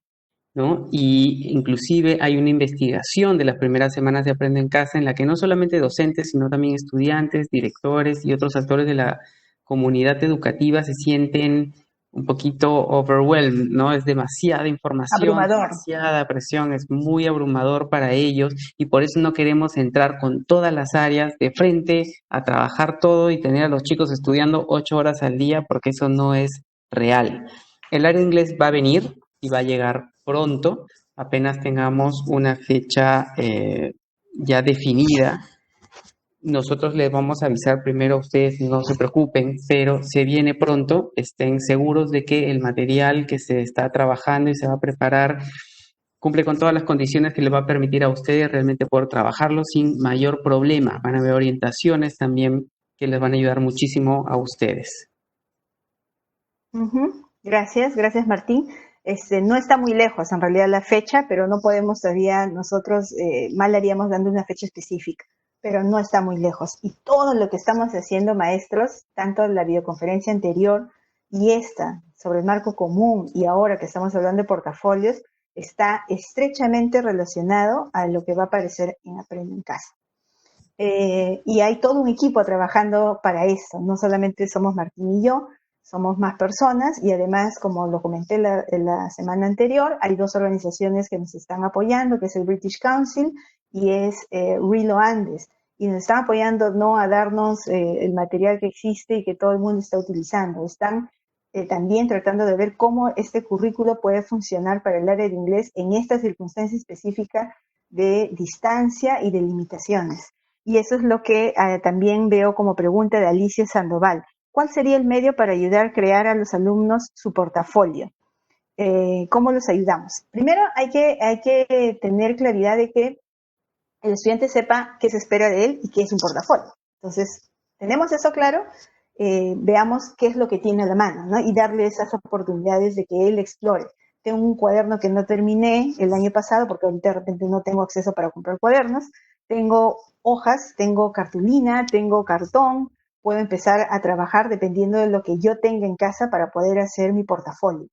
¿no? Y inclusive hay una investigación de las primeras semanas de Aprende en Casa en la que no solamente docentes, sino también estudiantes, directores y otros actores de la comunidad educativa se sienten un poquito overwhelmed, ¿no? Es demasiada información, Abrumador. demasiada presión, es muy abrumador para ellos y por eso no queremos entrar con todas las áreas de frente a trabajar todo y tener a los chicos estudiando 8 horas al día porque eso no es real. El área de inglés va a venir y va a llegar pronto, apenas tengamos una fecha ya definida. Nosotros les vamos a avisar primero a ustedes, no se preocupen, pero se viene pronto, estén seguros de que el material que se está trabajando y se va a preparar cumple con todas las condiciones que les va a permitir a ustedes realmente poder trabajarlo sin mayor problema. Van a haber orientaciones también que les van a ayudar muchísimo a ustedes. Gracias Martín. No está muy lejos en realidad la fecha, pero no podemos todavía nosotros, mal haríamos dando una fecha específica, pero no está muy lejos. Y todo lo que estamos haciendo, maestros, tanto la videoconferencia anterior y esta sobre el marco común y ahora que estamos hablando de portafolios, está estrechamente relacionado a lo que va a aparecer en Aprende en Casa. Y hay todo un equipo trabajando para esto, no solamente somos Martín y yo, somos más personas y además, como lo comenté la semana anterior, hay 2 organizaciones que nos están apoyando, que es el British Council y es Rilo Andes, y nos están apoyando no a darnos el material que existe y que todo el mundo está utilizando, están también tratando de ver cómo este currículo puede funcionar para el área de inglés en esta circunstancia específica de distancia y de limitaciones. Y eso es lo que también veo como pregunta de Alicia Sandoval. ¿Cuál sería el medio para ayudar a crear a los alumnos su portafolio? ¿Cómo los ayudamos? Primero hay que tener claridad de que el estudiante sepa qué se espera de él y qué es un portafolio. Entonces, tenemos eso claro, veamos qué es lo que tiene a la mano, ¿no? Y darle esas oportunidades de que él explore. Tengo un cuaderno que no terminé el año pasado porque ahorita de repente no tengo acceso para comprar cuadernos. Tengo hojas, tengo cartulina, tengo cartón. Puedo empezar a trabajar dependiendo de lo que yo tenga en casa para poder hacer mi portafolio.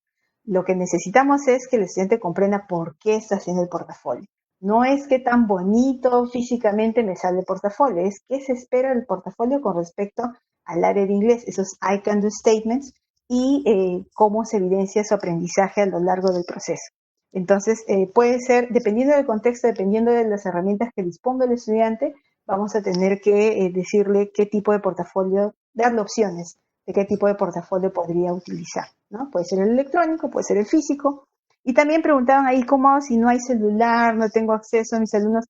Lo que necesitamos es que el estudiante comprenda por qué está haciendo el portafolio. No es qué tan bonito físicamente me sale el portafolio, es qué se espera del portafolio con respecto al área de inglés, esos I can do statements y cómo se evidencia su aprendizaje a lo largo del proceso. Entonces, puede ser, dependiendo del contexto, dependiendo de las herramientas que disponga el estudiante, vamos a tener que decirle qué tipo de portafolio, darle opciones de qué tipo de portafolio podría utilizar, ¿no? Puede ser el electrónico, puede ser el físico. Y también preguntaban ahí cómo si no hay celular, no tengo acceso a mis alumnos.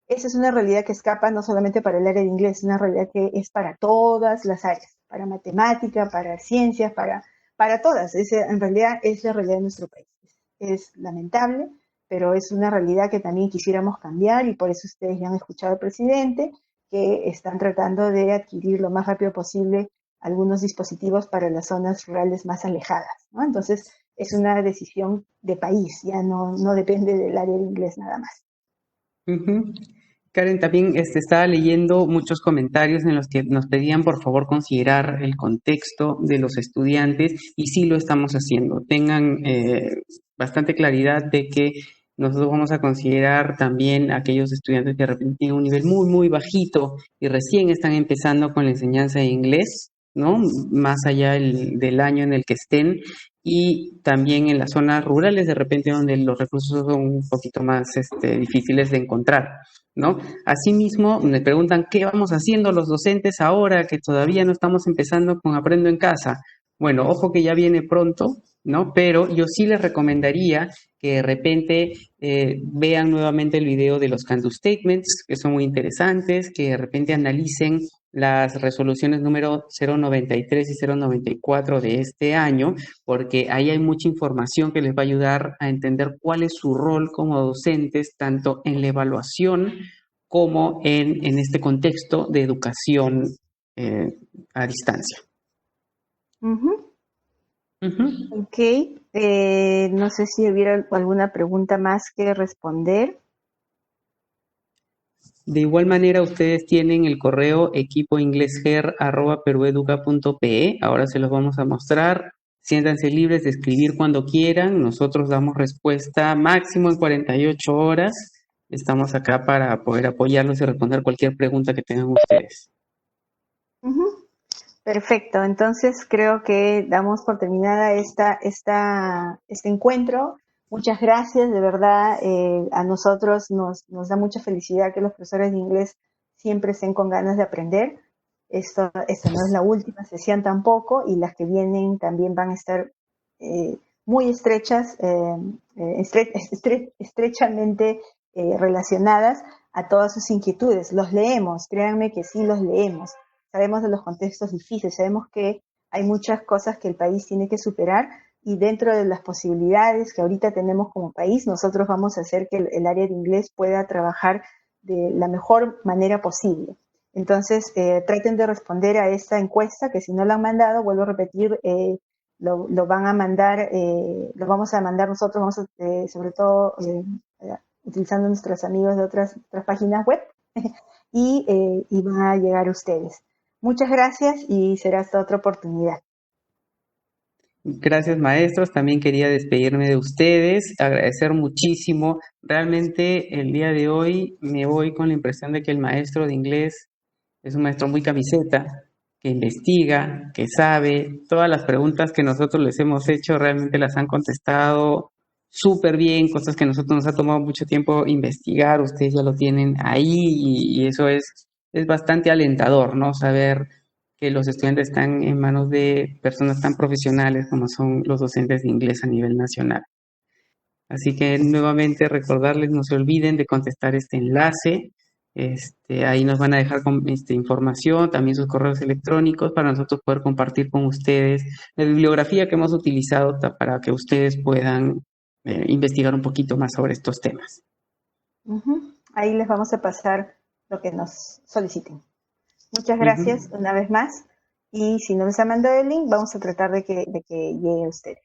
Esa es una realidad que escapa no solamente para el área de inglés, es una realidad que es para todas las áreas, para matemática, para ciencias, para todas. En realidad es la realidad de nuestro país. Es lamentable, pero es una realidad que también quisiéramos cambiar y por eso ustedes ya han escuchado al presidente que están tratando de adquirir lo más rápido posible algunos dispositivos para las zonas rurales más alejadas, ¿no? Entonces, es una decisión de país, ya no depende del área de inglés nada más. Karen, también estaba leyendo muchos comentarios en los que nos pedían por favor considerar el contexto de los estudiantes y sí lo estamos haciendo. Tengan bastante claridad de que nosotros vamos a considerar también a aquellos estudiantes que de repente tienen un nivel muy, muy bajito y recién están empezando con la enseñanza de inglés, ¿no? Más allá del año en el que estén y también en las zonas rurales de repente donde los recursos son un poquito más difíciles de encontrar, ¿no? Asimismo, me preguntan qué vamos haciendo los docentes ahora que todavía no estamos empezando con Aprendo en Casa. Bueno, ojo que ya viene pronto, ¿no? Pero yo sí les recomendaría que de repente vean nuevamente el video de los Can-Do Statements, que son muy interesantes, que de repente analicen las resoluciones número 093 y 094 de este año, porque ahí hay mucha información que les va a ayudar a entender cuál es su rol como docentes, tanto en la evaluación como en este contexto de educación a distancia. Ujú. Ujú. Ok, no sé si hubiera alguna pregunta más que responder. De igual manera, ustedes tienen el correo equipoinglesger@perueduca.pe. Ahora se los vamos a mostrar. Siéntanse libres de escribir cuando quieran. Nosotros damos respuesta máximo en 48 horas. Estamos acá para poder apoyarlos y responder cualquier pregunta que tengan ustedes. Ujú. Perfecto, entonces creo que damos por terminada este encuentro. Muchas gracias, de verdad, a nosotros nos da mucha felicidad que los profesores de inglés siempre estén con ganas de aprender. Esta no es la última sesión tampoco, y las que vienen también van a estar muy estrechamente relacionadas a todas sus inquietudes. Los leemos, créanme que sí los leemos. Sabemos de los contextos difíciles, sabemos que hay muchas cosas que el país tiene que superar, y dentro de las posibilidades que ahorita tenemos como país, nosotros vamos a hacer que el área de inglés pueda trabajar de la mejor manera posible. Entonces, traten de responder a esta encuesta, que si no la han mandado, vuelvo a repetir, lo van a mandar, lo vamos a mandar nosotros, sobre todo utilizando nuestros amigos de otras páginas web, y van a llegar a ustedes. Muchas gracias y será hasta otra oportunidad. Gracias, maestros. También quería despedirme de ustedes, agradecer muchísimo. Realmente el día de hoy me voy con la impresión de que el maestro de inglés es un maestro muy camiseta, que investiga, que sabe. Todas las preguntas que nosotros les hemos hecho realmente las han contestado súper bien, cosas que a nosotros nos ha tomado mucho tiempo investigar. Ustedes ya lo tienen ahí y eso es bastante alentador, ¿no? Saber que los estudiantes están en manos de personas tan profesionales como son los docentes de inglés a nivel nacional. Así que nuevamente recordarles, no se olviden de contestar este enlace. Ahí nos van a dejar información, también sus correos electrónicos para nosotros poder compartir con ustedes la bibliografía que hemos utilizado para que ustedes puedan investigar un poquito más sobre estos temas. Ahí les vamos a pasar lo que nos soliciten. Muchas Ujú. gracias una vez más, y si no les han mandado el link, vamos a tratar de que llegue a ustedes.